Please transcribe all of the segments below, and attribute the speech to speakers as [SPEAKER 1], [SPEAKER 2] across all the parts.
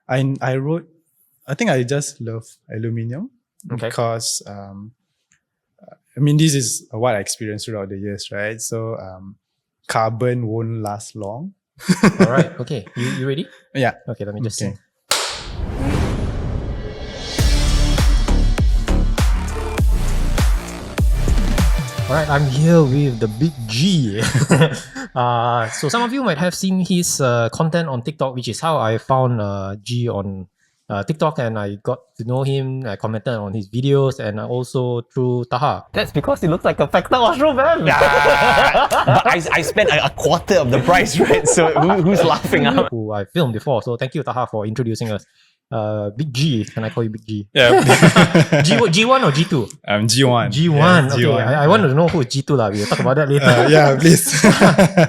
[SPEAKER 1] I wrote. I think I just love aluminium because this is what I experienced throughout the years, right? So carbon won't last long.
[SPEAKER 2] All right. Okay. You ready?
[SPEAKER 1] Yeah.
[SPEAKER 2] Okay. Let me just sing. All right, I'm here with the Big G. So some of you might have seen his content on TikTok, which is how I found G on TikTok, and I got to know him. I commented on his videos, and also through Taha. That's because he looks like a factor washroom, man.
[SPEAKER 3] But I spent a quarter of the price, right? So who's laughing out?
[SPEAKER 2] Who I filmed before. So thank you, Taha, for introducing us. Big G, can I call you Big G?
[SPEAKER 1] Yeah.
[SPEAKER 2] G1 or G2?
[SPEAKER 1] I'm G1.
[SPEAKER 2] G1.
[SPEAKER 1] Yeah,
[SPEAKER 2] okay,
[SPEAKER 1] G1.
[SPEAKER 2] I want to know who is G2 lah. We'll talk about that later.
[SPEAKER 1] Yeah, please.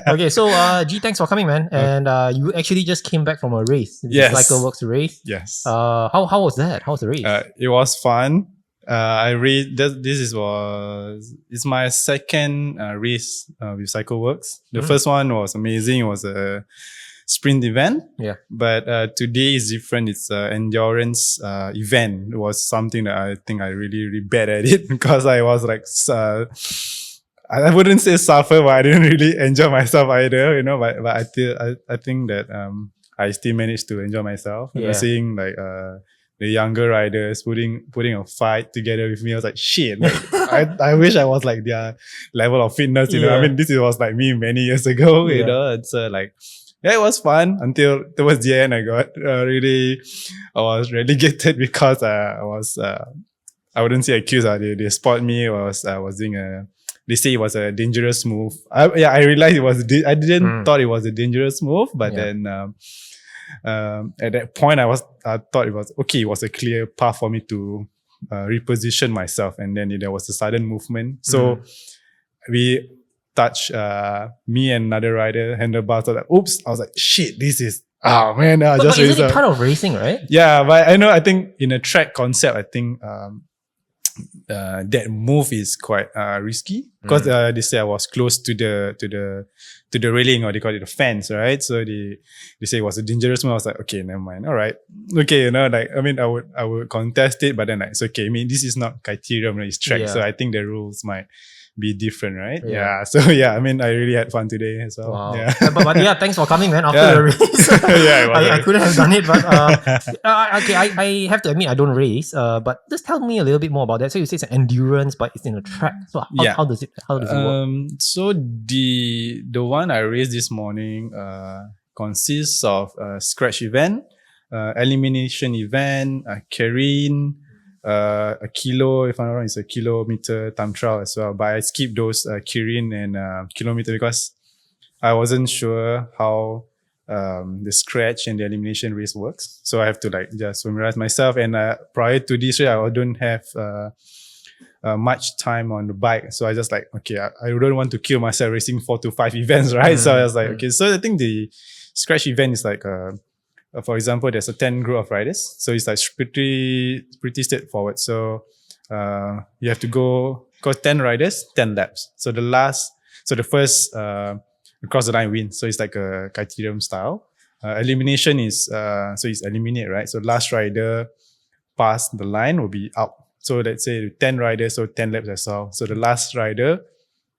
[SPEAKER 2] Okay, so G, thanks for coming, man. And you actually just came back from a race.
[SPEAKER 1] Yes.
[SPEAKER 2] CycleWorks race.
[SPEAKER 1] Yes.
[SPEAKER 2] How was that? How was the race?
[SPEAKER 1] It was fun. I read it's my second race with CycleWorks. The first one was amazing. It was a sprint event.
[SPEAKER 2] Yeah.
[SPEAKER 1] But today is different. It's an endurance event. It was something that I think I really bad at it because I was like, I wouldn't say suffer, but I didn't really enjoy myself either, you know. But I think that I still managed to enjoy myself.
[SPEAKER 2] Yeah.
[SPEAKER 1] Seeing like the younger riders putting a fight together with me, I was like, shit. Like, I wish I was like their level of fitness. You know, I mean, this was like me many years ago. You know, it's like. Yeah, it was fun until towards the end. I got I was relegated because I wouldn't say accused. They spot me. I was doing they say it was a dangerous move. I realized it was. I didn't thought it was a dangerous move, but then at that point I thought it was okay. It was a clear path for me to reposition myself, and then there was a sudden movement. So we touch me and another rider handlebars. I was like, oops. I was like, shit, this is man.
[SPEAKER 2] But isn't it part of racing, right?
[SPEAKER 1] Yeah, but I think in a track concept, I think that move is quite risky because they say I was close to the railing, or they call it the fence, right? So they say it was a dangerous move. I was like, okay, never mind. All right, okay, you know, like I mean, I would contest it, but then like, it's okay. I mean, this is not criterium, it's track, so I think the rules might be different, right? Yeah. So I mean, I really had fun today as well.
[SPEAKER 2] Wow.
[SPEAKER 1] Yeah.
[SPEAKER 2] But yeah, thanks for coming, man. After the race, I couldn't have done it, but okay, I have to admit I don't race. But just tell me a little bit more about that. So you say it's an endurance, but it's in a track. So how does it work?
[SPEAKER 1] So the one I raced this morning consists of a scratch event, elimination event, carrying. A kilo, if I'm not wrong, it's a kilometer time trial as well. But I skipped those Kirin and kilometer because I wasn't sure how the scratch and the elimination race works. So I have to like just familiarize myself. And prior to this race, I don't have much time on the bike. So I just like, okay, I don't want to kill myself racing 4 to 5 events, right? So I was like, okay. So I think the scratch event is like for example, there's a 10 group of riders. So it's like pretty straightforward. So you have to go 10 riders, 10 laps. So the first across the line wins. So it's like a criterium style. Elimination is, so it's eliminate, right? So last rider past the line will be out. So let's say 10 riders, so 10 laps as well. So the last rider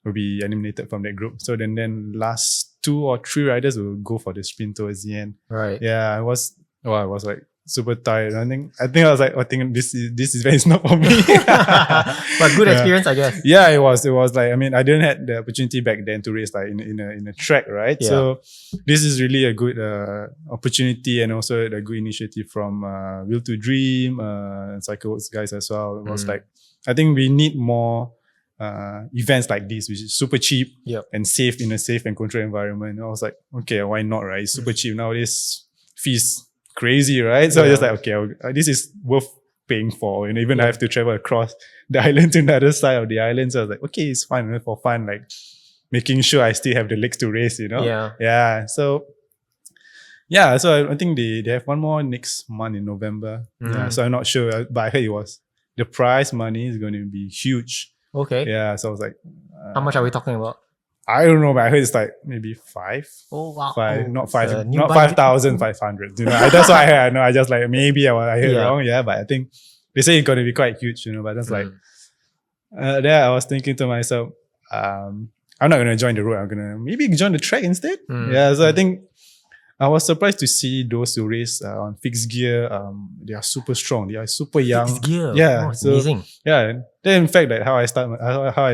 [SPEAKER 1] will be eliminated from that group. So then last 2 or 3 riders will go for the sprint towards the end. Right. Yeah, I was like super tired. I think I was like, I think this event is not for me.
[SPEAKER 2] But good experience, I guess.
[SPEAKER 1] Yeah, it was like, I mean, I didn't have the opportunity back then to race like in a track, right? Yeah. So this is really a good opportunity, and also a good initiative from Will to Dream, CycleWorks guys as well. It was like, I think we need more events like this, which is super cheap and safe in a safe and controlled environment. I was like, okay, why not, right? It's super cheap nowadays. Fees crazy, right? So I was just like, okay, this is worth paying for. And even I have to travel across the island to the other side of the island. So I was like, okay, it's fine, for fun, like making sure I still have the legs to race, you know? Yeah. So I think they have one more next month in November. Yeah, so I'm not sure, but I heard the prize money is going to be huge.
[SPEAKER 2] Okay.
[SPEAKER 1] Yeah, so I was like,
[SPEAKER 2] how much are we talking about?
[SPEAKER 1] I don't know, but I heard it's like maybe five.
[SPEAKER 2] Oh wow.
[SPEAKER 1] Five, not
[SPEAKER 2] It's
[SPEAKER 1] five,
[SPEAKER 2] a new
[SPEAKER 1] not
[SPEAKER 2] bike.
[SPEAKER 1] 5,500. You know, that's what I heard. No, I just like maybe I heard
[SPEAKER 2] Yeah.
[SPEAKER 1] wrong. Yeah, but I think they say it's gonna be quite huge. You know, but that's like
[SPEAKER 2] Mm.
[SPEAKER 1] there. I was thinking to myself, I'm not gonna join the road. I'm gonna maybe join the track instead.
[SPEAKER 2] Mm.
[SPEAKER 1] Yeah, so I think I was surprised to see those who race on fixed gear. They are super strong. They are super young.
[SPEAKER 2] Fixed gear.
[SPEAKER 1] Yeah,
[SPEAKER 2] Oh, it's
[SPEAKER 1] so
[SPEAKER 2] amazing.
[SPEAKER 1] yeah, then in fact, like how I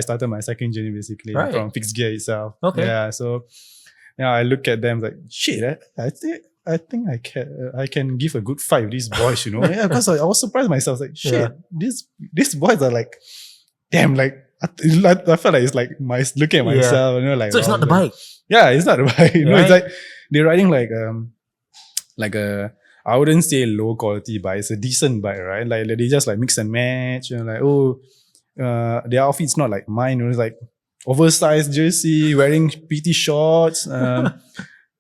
[SPEAKER 1] started my cycling journey basically
[SPEAKER 2] Right.
[SPEAKER 1] from fixed gear itself.
[SPEAKER 2] Okay.
[SPEAKER 1] Yeah, so yeah, I look at them like shit. I think I can give a good fight with these boys. You know, yeah, because I was surprised myself. Like shit,
[SPEAKER 2] Yeah.
[SPEAKER 1] these boys are like, damn, like I felt like it's like looking at
[SPEAKER 2] Yeah.
[SPEAKER 1] myself. You know, like
[SPEAKER 2] So it's
[SPEAKER 1] wow,
[SPEAKER 2] not the
[SPEAKER 1] like-
[SPEAKER 2] bike.
[SPEAKER 1] Yeah, it's not the bike. You know, it's
[SPEAKER 2] Right.
[SPEAKER 1] like they're riding like a I wouldn't say low quality bike. It's a decent bike, right? Like they just like mix and match. You know, like their outfit's not like mine. You know, it's like oversized jersey, wearing PT shorts,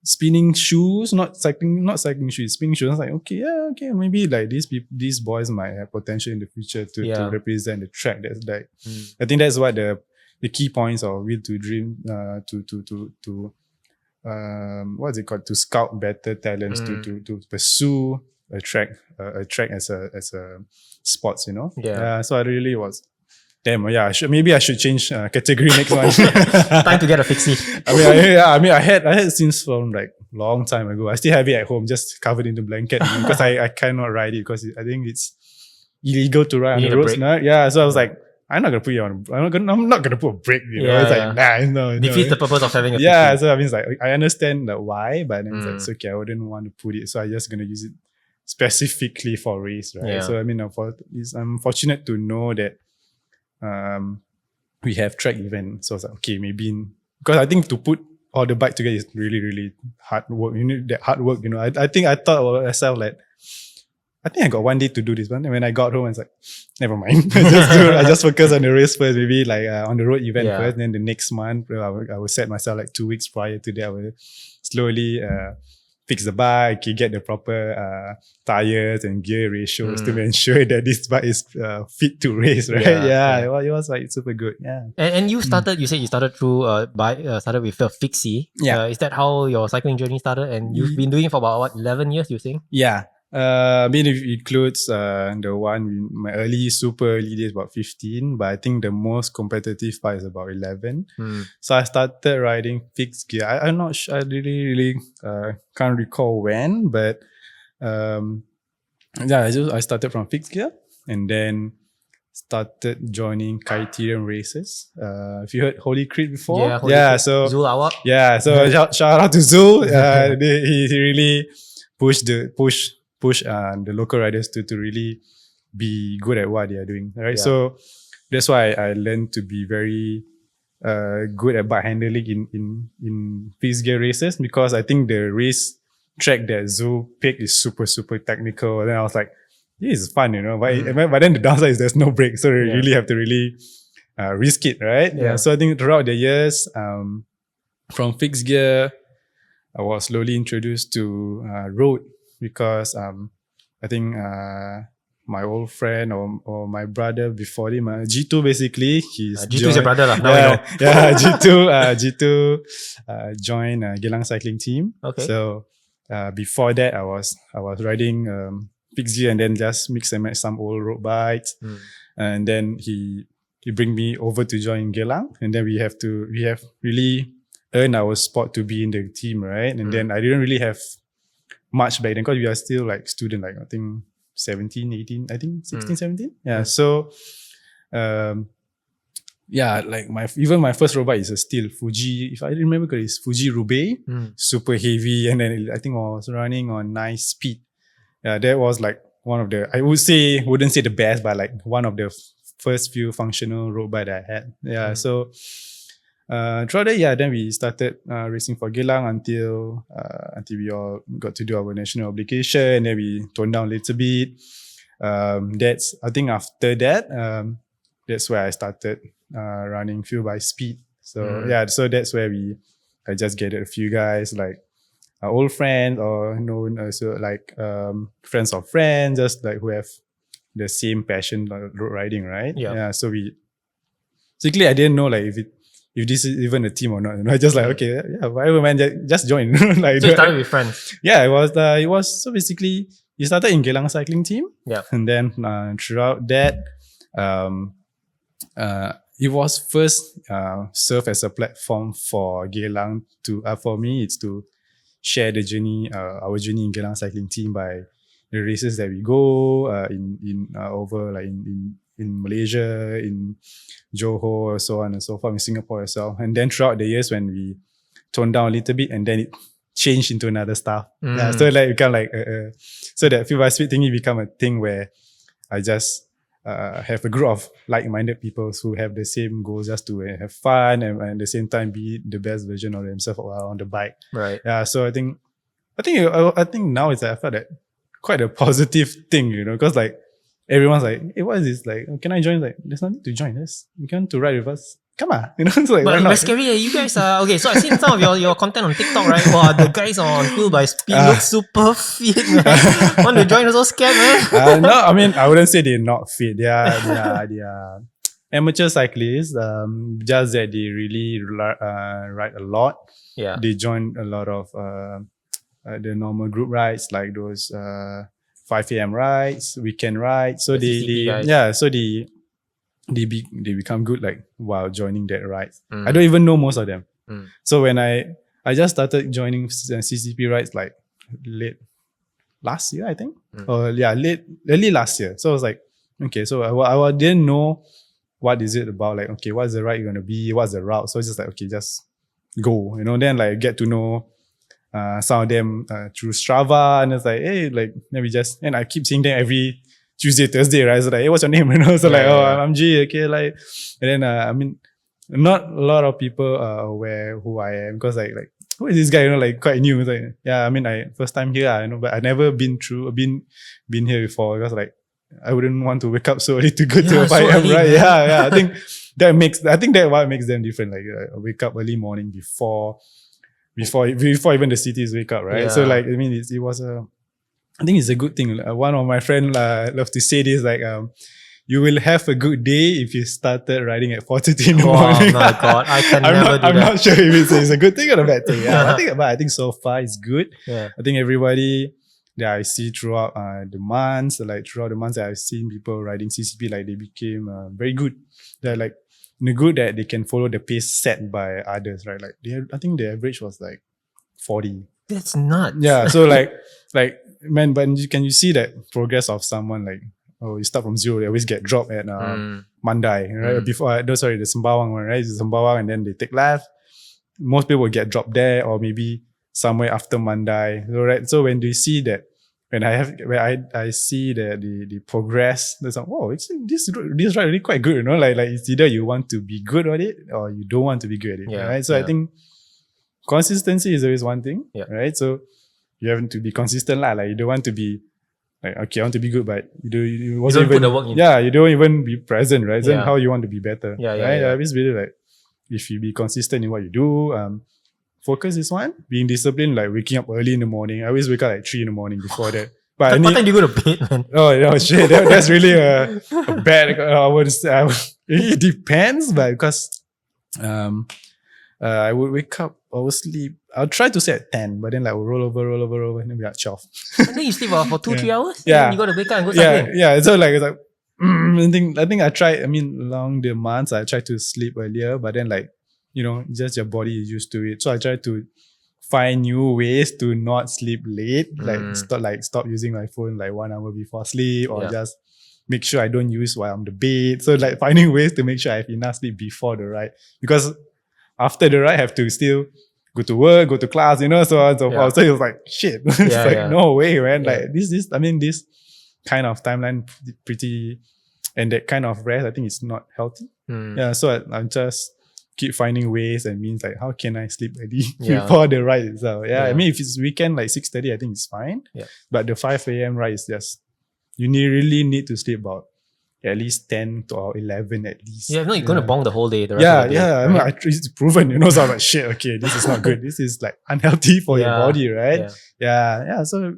[SPEAKER 1] spinning shoes, not cycling shoes, spinning shoes. I was like, okay, maybe like these boys might have potential in the future to
[SPEAKER 2] Yeah.
[SPEAKER 1] represent the track. That's like
[SPEAKER 2] Mm.
[SPEAKER 1] I think that's what the key points of Will to Dream to what's it called, to scout better talents to pursue a track as a sports, you know.
[SPEAKER 2] Yeah.
[SPEAKER 1] So I really was damn, yeah, maybe I should change category next one.
[SPEAKER 2] Time to get a fixie.
[SPEAKER 1] I mean I had since from like long time ago. I still have it at home, just covered in the blanket, you know, because I cannot ride it because I think it's illegal to ride
[SPEAKER 2] You
[SPEAKER 1] on
[SPEAKER 2] need
[SPEAKER 1] the
[SPEAKER 2] a
[SPEAKER 1] roads
[SPEAKER 2] brake.
[SPEAKER 1] now. Yeah, so I was like, I'm not gonna put it on. I'm not gonna put a brake. You know,
[SPEAKER 2] Yeah,
[SPEAKER 1] it's
[SPEAKER 2] yeah.
[SPEAKER 1] like nah, no.
[SPEAKER 2] Defeats the purpose of having a
[SPEAKER 1] Yeah,
[SPEAKER 2] fixie.
[SPEAKER 1] so I mean, it's like I understand the why, but then it's like
[SPEAKER 2] Mm.
[SPEAKER 1] it's okay. I wouldn't want to put it, so I just gonna use it specifically for race, right?
[SPEAKER 2] Yeah.
[SPEAKER 1] So I mean, I'm fortunate to know that we have track event. So I was like, okay, maybe because I think to put all the bike together is really really hard work. You need that hard work, you know. I think I thought of myself like, I think I got one day to do this, but then when I got home, I was like, never mind. I just focus on the race first, maybe like on the road event
[SPEAKER 2] Yeah.
[SPEAKER 1] first. Then the next month, I will set myself like 2 weeks prior to that. I will slowly fix the bike, get the proper tires and gear ratios to ensure that this bike is fit to race, right?
[SPEAKER 2] Yeah,
[SPEAKER 1] Yeah, it was like super good. Yeah.
[SPEAKER 2] And you started, you said you started through started with a fixie.
[SPEAKER 1] Yeah.
[SPEAKER 2] Is that how your cycling journey started? And you've been doing it for about what, 11 years, you think?
[SPEAKER 1] Yeah. I mean, it includes the one in my super early days, about 15, but I think the most competitive part is about 11. So I started riding fixed gear. I'm not sure, I really can't recall when, but yeah, I started from fixed gear and then started joining criterium races. If you heard Holy Creed before?
[SPEAKER 2] Yeah, Holy Creed.
[SPEAKER 1] So
[SPEAKER 2] Zul Awak.
[SPEAKER 1] yeah, so shout out to Zul. He really pushed the local riders to really be good at what they are doing, right?
[SPEAKER 2] Yeah.
[SPEAKER 1] So that's why I learned to be very good at bike handling in fixed gear races, because I think the race track that Zul picked is super technical. And then I was like, this is fun, you know, but then the downside is there's no brake, so you really have to really risk it, right?
[SPEAKER 2] Yeah.
[SPEAKER 1] So I think throughout the years, from fixed gear, I was slowly introduced to road, because I think my old friend or my brother before him, G2 basically, he's
[SPEAKER 2] G2 is your brother lah. Now we know.
[SPEAKER 1] yeah, G2 joined Geylang Cycling Team.
[SPEAKER 2] Okay.
[SPEAKER 1] So before that, I was riding fixed gear and then just mix and match some old road bikes, and then he bring me over to join Geylang, and then we have really earned our spot to be in the team, right? And then I didn't really have much back then because we are still like student, like I think 17, 18, I think 16, 17. Yeah. So, yeah, like my first road bike is a steel Fuji, if I remember correctly, it's Fuji Roubaix, super heavy. And then I think I was running on 9 speed. Yeah, that was like one of the, wouldn't say the best, but like one of the first few functional road bike that I had. Yeah. So, throughout that, then we started racing for Geylang until we all got to do our national obligation, and then we toned down a little bit. I think after that, that's where I started running fuel by speed. So so that's where I just gathered a few guys, like old friends or known also like friends of friends, just like who have the same passion like road riding, right?
[SPEAKER 2] Yeah.
[SPEAKER 1] So basically I didn't know like if this is even a team or not. I just like, okay, yeah, whatever, man, just join. Like,
[SPEAKER 2] So you started with friends.
[SPEAKER 1] yeah, it was so basically you started in Geylang Cycling Team.
[SPEAKER 2] Yeah.
[SPEAKER 1] And then throughout that, it was first served as a platform for Geylang for me, it's to share the journey, our journey in Geylang Cycling Team by the races that we go in over like in Malaysia, in Johor, so on and so forth, in Singapore as well. And then throughout the years when we toned down a little bit, and then it changed into another stuff. Yeah, so like become like so that Feel by Speed thingy become a thing where I just have a group of like-minded people who have the same goals, just to have fun and at the same time be the best version of themselves on the bike.
[SPEAKER 2] Right.
[SPEAKER 1] Yeah. So I think now it's I felt that quite a positive thing, because like everyone's like, hey, what is this? Like, can I join? Like, there's nothing to join. You want to ride with us? Come on, It's like,
[SPEAKER 2] But it's scary. You guys are okay. So I've seen some of your content on TikTok, right? Wow, the guys on Feel by Speed look super fit, man. Want to join? So scared, man.
[SPEAKER 1] No, I mean, I wouldn't say they're not fit. They are amateur cyclists. Just that they really ride a lot.
[SPEAKER 2] Yeah.
[SPEAKER 1] They join a lot of the normal group rides, like those 5 a.m. rides, weekend rides. So they become good like while joining that rides. I don't even know most of them. So when I just started joining CCP rides like late last year, I think. Early last year. So I was like, okay, so I didn't know what is it about, like, okay, what's the ride going to be, what's the route. So it's just like, okay, just go, then like get to know some of them through Strava, and it's like, hey, like maybe just, and I keep seeing them every Tuesday, Thursday, right? So like, hey, what's your name? So like, I'm G, okay, like, and then I mean, not a lot of people are aware who I am, because like who is this guy? Like quite new. It's like, yeah, I mean, I first time here, but I never been here before, because like I wouldn't want to wake up so early to go to a 5 a.m. right? Yeah. I think that what makes them different. Like I wake up early morning before even the cities wake up, right?
[SPEAKER 2] Yeah.
[SPEAKER 1] So like, I mean, it was I think it's a good thing. One of my friends love to say this, like, you will have a good day if you started riding at 4:30 in the morning.
[SPEAKER 2] Oh my God, I can never do that.
[SPEAKER 1] I'm not sure if it's a good thing or a bad thing. Yeah, I think so far it's good.
[SPEAKER 2] Yeah.
[SPEAKER 1] I think everybody that I see throughout the months that I've seen people riding CCP, like they became very good. They're like good that they can follow the pace set by others, right? Like I think the average was like 40.
[SPEAKER 2] That's nuts.
[SPEAKER 1] Yeah, so like man, but you see that progress of someone like, oh, you start from zero, they always get dropped at Mandai, right? Before the Sembawang one, right? It's Sembawang, and then they take left. Most people get dropped there, or maybe somewhere after Mandai. So, right? So when you see that, when I see that the progress, there's like, whoa, this ride really quite good, like it's either you want to be good at it or you don't want to be good at it, right? So I think consistency is always one thing, right? So you have to be consistent, like you don't want to be like, okay, I want to be good, but you wasn't
[SPEAKER 2] don't
[SPEAKER 1] even
[SPEAKER 2] put the work in.
[SPEAKER 1] Yeah, you don't even be present, right? Then how you want to be better,
[SPEAKER 2] Yeah,
[SPEAKER 1] right?
[SPEAKER 2] yeah.
[SPEAKER 1] I always believe like if you be consistent in what you do, focus is one. Being disciplined, like waking up early in the morning. I always wake up like 3 in the morning before that. But
[SPEAKER 2] What time do you go to bed, man?
[SPEAKER 1] Oh shit, that's really a bad. I would say it depends, but because I would wake up, I would sleep. I'll try to say at 10, but then like we'll roll over, and then be at 12.
[SPEAKER 2] And then you sleep for 2-3 hours?
[SPEAKER 1] Yeah.
[SPEAKER 2] And then you got to wake up and go cycling?
[SPEAKER 1] Yeah. So like, it's like, I think I try, along the months, I try to sleep earlier, but then like, just your body is used to it. So I try to find new ways to not sleep late, stop using my phone like 1 hour before sleep, or just make sure I don't use while I'm on the bed. So like finding ways to make sure I have enough sleep before the ride, because after the ride I have to still go to work, go to class, so on and so forth. So it was like, shit, no way, man. Like this kind of timeline pretty, and that kind of rest, I think it's not healthy. Yeah, so I'm just keep finding ways and means like, how can I sleep early before the ride itself? Yeah, I mean, if it's weekend like 6:30, I think it's fine. Yeah. But the 5 a.m. ride is just, you really need to sleep about at least 10 to 11 at least.
[SPEAKER 2] Yeah, no, you're going to bong the whole day. The rest of the day,
[SPEAKER 1] right? I mean, it's proven, so I'm like, shit, okay, this is not good. This is like unhealthy for your body, right? So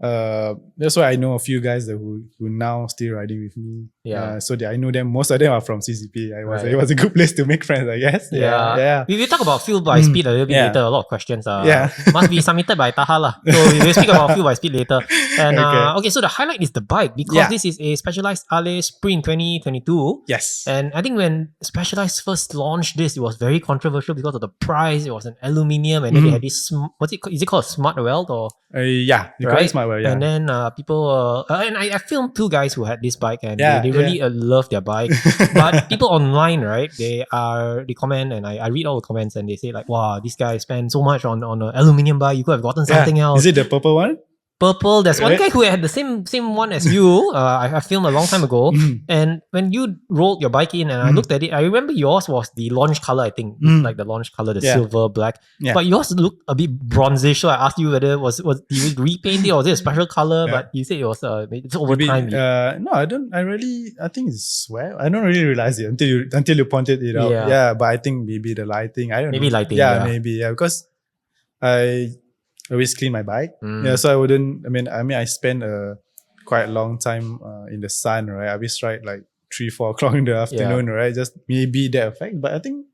[SPEAKER 1] that's why I know a few guys that who now still riding with me.
[SPEAKER 2] Yeah.
[SPEAKER 1] So I know them. Most of them are from CCP.
[SPEAKER 2] Right.
[SPEAKER 1] It was a good place to make friends, I guess. Yeah.
[SPEAKER 2] We will talk about fuel by speed a little bit
[SPEAKER 1] Yeah.
[SPEAKER 2] later. A lot of questions
[SPEAKER 1] Yeah.
[SPEAKER 2] must be submitted by Taha lah. So we will speak about fuel by speed later. And
[SPEAKER 1] Okay.
[SPEAKER 2] so the highlight is the bike because
[SPEAKER 1] Yeah.
[SPEAKER 2] this is a Specialized Allez Sprint 2022.
[SPEAKER 1] Yes.
[SPEAKER 2] And I think when Specialized first launched this, it was very controversial because of the price. It was an aluminium, and then they had this. Is it called Smart Weld or?
[SPEAKER 1] Yeah. You call it Smart Weld, yeah.
[SPEAKER 2] And then people and I filmed two guys who had this bike, and
[SPEAKER 1] Yeah,
[SPEAKER 2] they really love their bike. But people online, right? They comment, and I read all the comments, and they say like, "Wow, this guy spent so much on an aluminium bike. You could have gotten something else."
[SPEAKER 1] Is it the purple one?
[SPEAKER 2] Purple. There's one
[SPEAKER 1] Right.
[SPEAKER 2] guy who had the same one as you. I filmed a long time ago, and when you rolled your bike in, and I looked at it, I remember yours was the launch color. I think like the launch color, the silver black.
[SPEAKER 1] Yeah.
[SPEAKER 2] But yours looked a bit bronzish. So I asked you whether was did you repaint it or was it a special color? But you said it was it's over
[SPEAKER 1] Maybe,
[SPEAKER 2] time.
[SPEAKER 1] no, I don't. I think it's sweat. I don't really realize it until you pointed it out.
[SPEAKER 2] Yeah.
[SPEAKER 1] Yeah, but I think maybe the lighting. I don't know.
[SPEAKER 2] Maybe lighting,
[SPEAKER 1] Yeah,
[SPEAKER 2] yeah.
[SPEAKER 1] maybe. Yeah, because I always clean my bike.
[SPEAKER 2] Mm.
[SPEAKER 1] Yeah, so I wouldn't. I mean, I spend a quite long time in the sun, right? I always ride like 3-4 o'clock in the afternoon, right? Just maybe that effect. But I think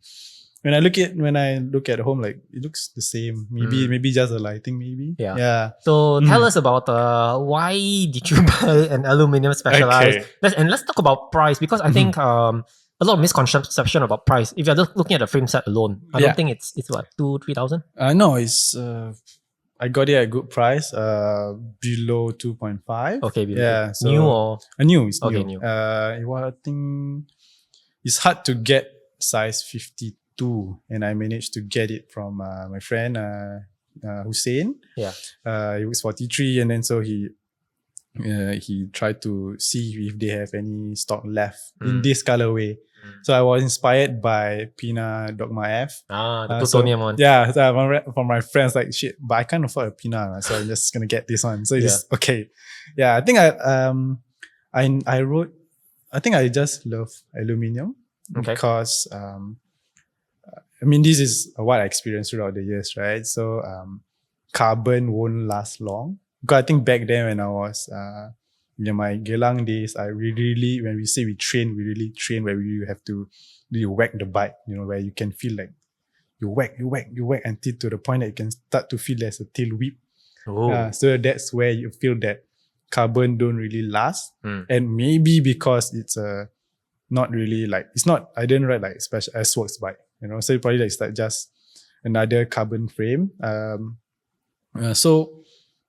[SPEAKER 1] when I look at home, like it looks the same. Maybe just the lighting, maybe.
[SPEAKER 2] Yeah.
[SPEAKER 1] Yeah.
[SPEAKER 2] So tell us about why did you buy an aluminium Specialized?
[SPEAKER 1] Okay.
[SPEAKER 2] Let's talk about price because I think a lot of misconception about price. If you're just looking at the frame set alone, I don't think it's what 2,000-3,000.
[SPEAKER 1] No, it's I got it at a good price, below 2.5.
[SPEAKER 2] Okay,
[SPEAKER 1] Yeah. So,
[SPEAKER 2] new or
[SPEAKER 1] new? It's
[SPEAKER 2] Okay,
[SPEAKER 1] new.
[SPEAKER 2] new.
[SPEAKER 1] I think it's hard to get size 52, and I managed to get it from my friend Hussein.
[SPEAKER 2] Yeah.
[SPEAKER 1] It was 43, and then so he tried to see if they have any stock left in this colorway. So I was inspired by Pina Dogma F.
[SPEAKER 2] the
[SPEAKER 1] So-
[SPEAKER 2] plutonium one.
[SPEAKER 1] Yeah, so from my friends, like shit, but I can't afford a Pina, so I'm just gonna get this one. So it's just okay. Yeah, I think I wrote. I think I just love aluminium
[SPEAKER 2] Okay.
[SPEAKER 1] because I mean this is what I experienced throughout the years, right? So carbon won't last long. Because I think back then when I was in my Geylang days, I really when we say we really train where we have to really whack the bike, where you can feel like you whack until to the point that you can start to feel there's a tail whip.
[SPEAKER 2] Oh.
[SPEAKER 1] So that's where you feel that carbon don't really last.
[SPEAKER 2] Mm.
[SPEAKER 1] And maybe because it's not really like, it's not, I didn't ride like special S-Works bike, so probably like it's like just another carbon frame. So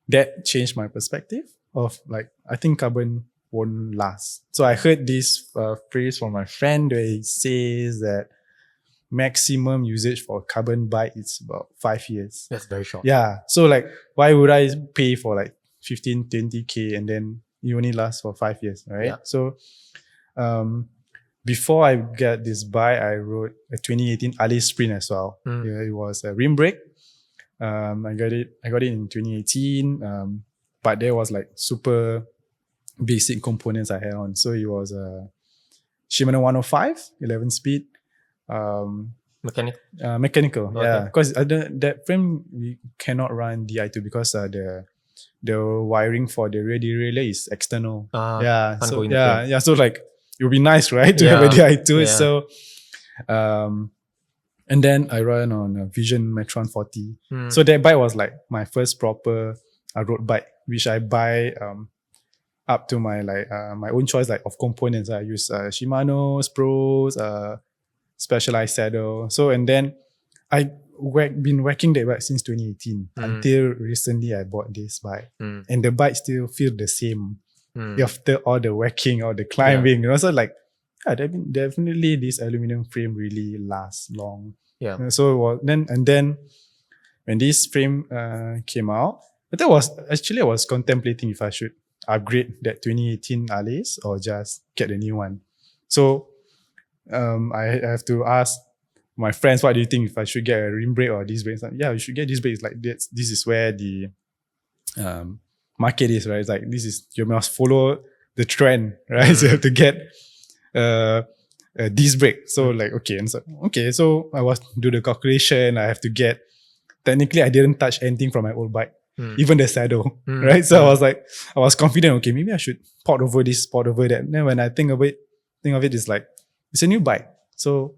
[SPEAKER 1] that changed my perspective of like, I think carbon won't last. So I heard this phrase from my friend where he says that maximum usage for a carbon bike is about 5 years.
[SPEAKER 2] That's very short.
[SPEAKER 1] Yeah. So like, why would I pay for like 15, 20K and then it only lasts for 5 years, right?
[SPEAKER 2] Yeah.
[SPEAKER 1] So before I got this bike, I rode a 2018 Allez Sprint as well.
[SPEAKER 2] Mm.
[SPEAKER 1] Yeah, it was a rim brake. I got it in 2018. But there was like super basic components I had on. So it was a Shimano 105, 11 speed. Mechanical,
[SPEAKER 2] Okay.
[SPEAKER 1] yeah. Because that frame we cannot run Di2 because the wiring for the rear derailleur is external.
[SPEAKER 2] Can't go in the frame.
[SPEAKER 1] Yeah. So like it would be nice, right, to have a Di2.
[SPEAKER 2] Yeah.
[SPEAKER 1] So, and then I run on a Vision Metron 40. So that bike was like my first proper road bike, which I buy up to my my own choice of components. I use Shimano, Pros, Specialized saddle. So and then I been whacking that bike since 2018 until recently I bought this bike, and the bike still feel the same after all the whacking or the climbing. So like, definitely this aluminum frame really lasts long.
[SPEAKER 2] Yeah.
[SPEAKER 1] So then when this frame came out, I was contemplating if I should upgrade that 2018 Allez or just get a new one. So I have to ask my friends, what do you think if I should get a rim brake or disc brake? Like, yeah, you should get disc brakes. Like this is where the market is, right? It's like you must follow the trend, right? So you have to get a disc brake. So like so I was do the calculation. I have to get. Technically, I didn't touch anything from my old bike. even the saddle, right? So I was confident, okay, maybe I should port over this, port over that. And then when I think of it, it's like, it's a new bike. So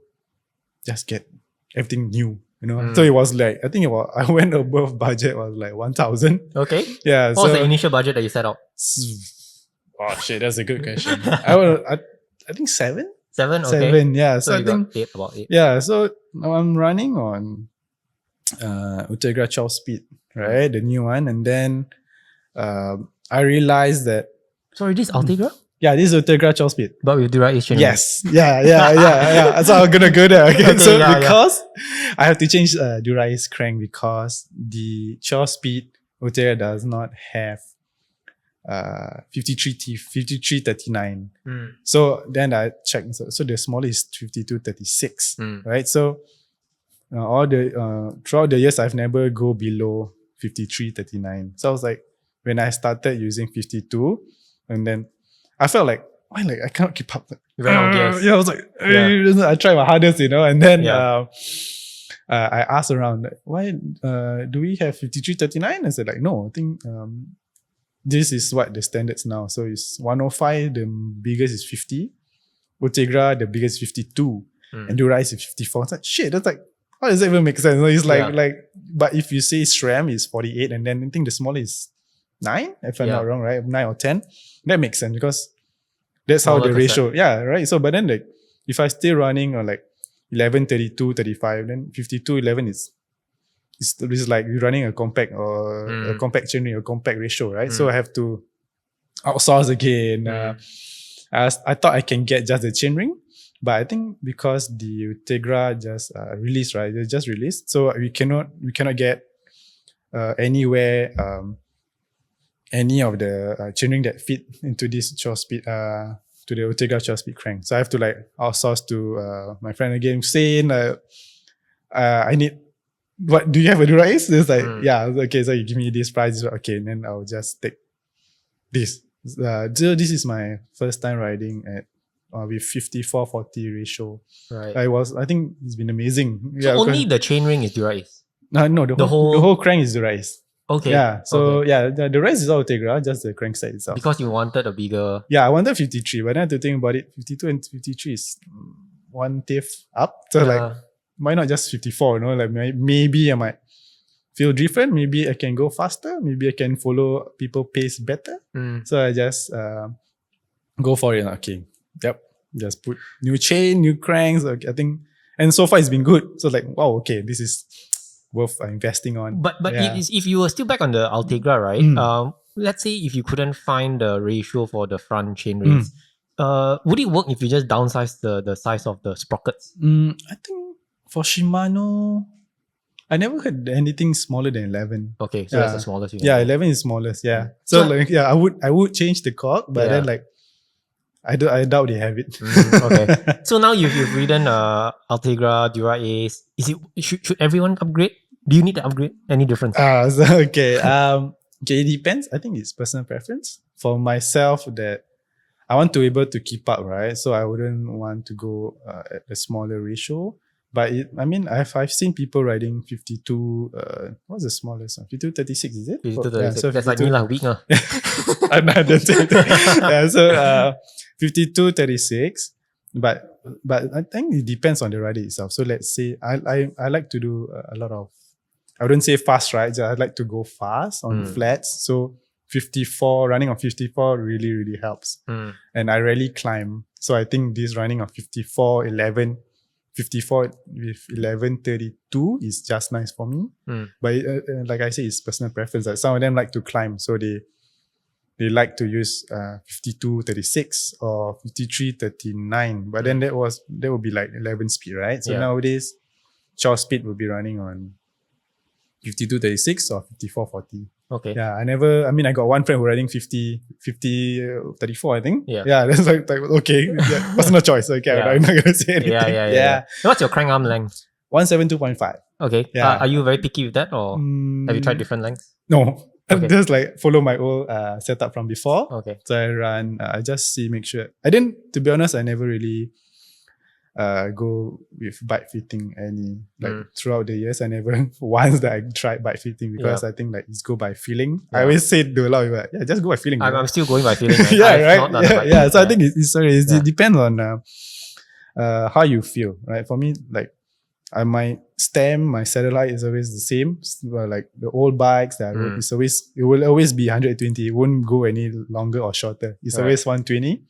[SPEAKER 1] just get everything new, you know? So it was like, I went above budget, was like 1,000.
[SPEAKER 2] Okay.
[SPEAKER 1] Yeah.
[SPEAKER 2] What was the initial budget that you set out?
[SPEAKER 1] Oh shit, that's a good question. I think 7?
[SPEAKER 2] 7? Okay.
[SPEAKER 1] 7, yeah.
[SPEAKER 2] So
[SPEAKER 1] I
[SPEAKER 2] you
[SPEAKER 1] think,
[SPEAKER 2] got about 8.
[SPEAKER 1] yeah, so now I'm running on Ultegra 12 speed, right? The new one. And then I realized that,
[SPEAKER 2] Sorry, this Ultegra?
[SPEAKER 1] yeah, this is Ultegra 12 speed.
[SPEAKER 2] But with Dura-Ace chainring.
[SPEAKER 1] Yes. Yeah. So I'm gonna go there. Okay. So because I have to change Dura-Ace crank because the 12 speed Ultegra does not have 5339. So then I checked. So the smallest is 5236, right? So all the throughout the years I've never go below 5339. So I was like, when I started using 52, and then I felt like, why, like I cannot keep up. Yeah, I was like, I tried my hardest, you know, and then I asked around, like, why do we have 5339? I said like, no, I think this is what the standards now. So it's 105, the biggest is 50. Ultegra, the biggest is 52. And Dura-Ace is 54. It's like, shit, that's like, how does that even make sense? It's like, but if you say SRAM is 48, and then I think the smallest is 9, if I'm not wrong, right? 9 or 10. That makes sense because that's how the ratio, right? So, but then like, if I stay running on like 11, 32, 35, then 52, 11 is like you're running a compact or a compact chainring, a compact ratio, right? So I have to outsource again. I thought I can get just the chainring, but I think because the Ultegra just released, right? They just released, so we cannot get anywhere any of the chainring that fit into this 12 speed to the Ultegra 12 speed crank. So I have to like outsource to my friend again, saying I need, what do you have a Dura-Ace? It's like, yeah, okay, so you give me this price, okay, and then I'll just take this. So this is my first time riding at with 54-40 ratio.
[SPEAKER 2] Right.
[SPEAKER 1] I think it's been amazing.
[SPEAKER 2] So only the chainring is Dura-Ace?
[SPEAKER 1] No, the whole crank is Dura-Ace.
[SPEAKER 2] Okay.
[SPEAKER 1] Yeah. So the rest is all Ultegra, just the crankset itself.
[SPEAKER 2] Because you wanted a bigger.
[SPEAKER 1] Yeah, I wanted 53, but then I had to think about it. 52 and 53 is 1/10 up. So like, why not just 54? You know, like maybe I might feel different. Maybe I can go faster. Maybe I can follow people pace better. So I just go for it. Okay. Yep. Just put new chain, new cranks. Okay, I think, and so far it's been good. So like, wow, okay, this is worth investing on.
[SPEAKER 2] But if you were still back on the Ultegra, right? Let's say if you couldn't find the ratio for the front chain rings, would it work if you just downsize the size of the sprockets?
[SPEAKER 1] I think for Shimano, I never heard anything smaller than 11.
[SPEAKER 2] Okay, so that's the smallest you can.
[SPEAKER 1] Yeah, 11 is smallest. Yeah. So like, I would change the cork, but then like, I doubt they have it.
[SPEAKER 2] Okay. So now you've ridden Ultegra, Dura-Ace. Should everyone upgrade? Do you need to upgrade? Any difference?
[SPEAKER 1] Okay. Okay, it depends. I think it's personal preference. For myself, that I want to be able to keep up, right? So I wouldn't want to go at a smaller ratio. But I've seen people riding 52. What's the smallest one? 5236, is it?
[SPEAKER 2] 5236.
[SPEAKER 1] So
[SPEAKER 2] that's like me lah, weak.
[SPEAKER 1] That's it. Yeah, so 5236. But I think it depends on the rider itself. So let's say I like to do a lot of, I wouldn't say fast rides. I'd like to go fast on flats. So 54, running on 54 really, really helps. And I rarely climb. So I think this running on 54 with 1132 is just nice for me. But like I say, it's personal preference. Like some of them like to climb. So they like to use 5236 or 5339. But then that would be like 11 speed, right? So nowadays, 12 speed will be running on 5236 or 5440.
[SPEAKER 2] Okay.
[SPEAKER 1] Yeah, I got one friend who riding 34, I think.
[SPEAKER 2] Yeah.
[SPEAKER 1] That's like okay, personal choice. Okay, I'm not gonna say anything.
[SPEAKER 2] Yeah. What's your crank arm length?
[SPEAKER 1] 172.5.
[SPEAKER 2] Okay.
[SPEAKER 1] Yeah.
[SPEAKER 2] Are you very picky with that, or have you tried different lengths?
[SPEAKER 1] No.
[SPEAKER 2] Okay.
[SPEAKER 1] Just like follow my old setup from before.
[SPEAKER 2] Okay.
[SPEAKER 1] So I run, I just make sure. To be honest, I never really go with bike fitting throughout the years. I never once that I tried bike fitting because I think like it's go by feeling. I always say to a lot of people, just go by feeling.
[SPEAKER 2] I'm still going by feeling.
[SPEAKER 1] So I think it depends on how you feel, right? For me, like my stem, my satellite is always the same. Like the old bikes that I rode, it will always be 120. It won't go any longer or shorter. It's always 120.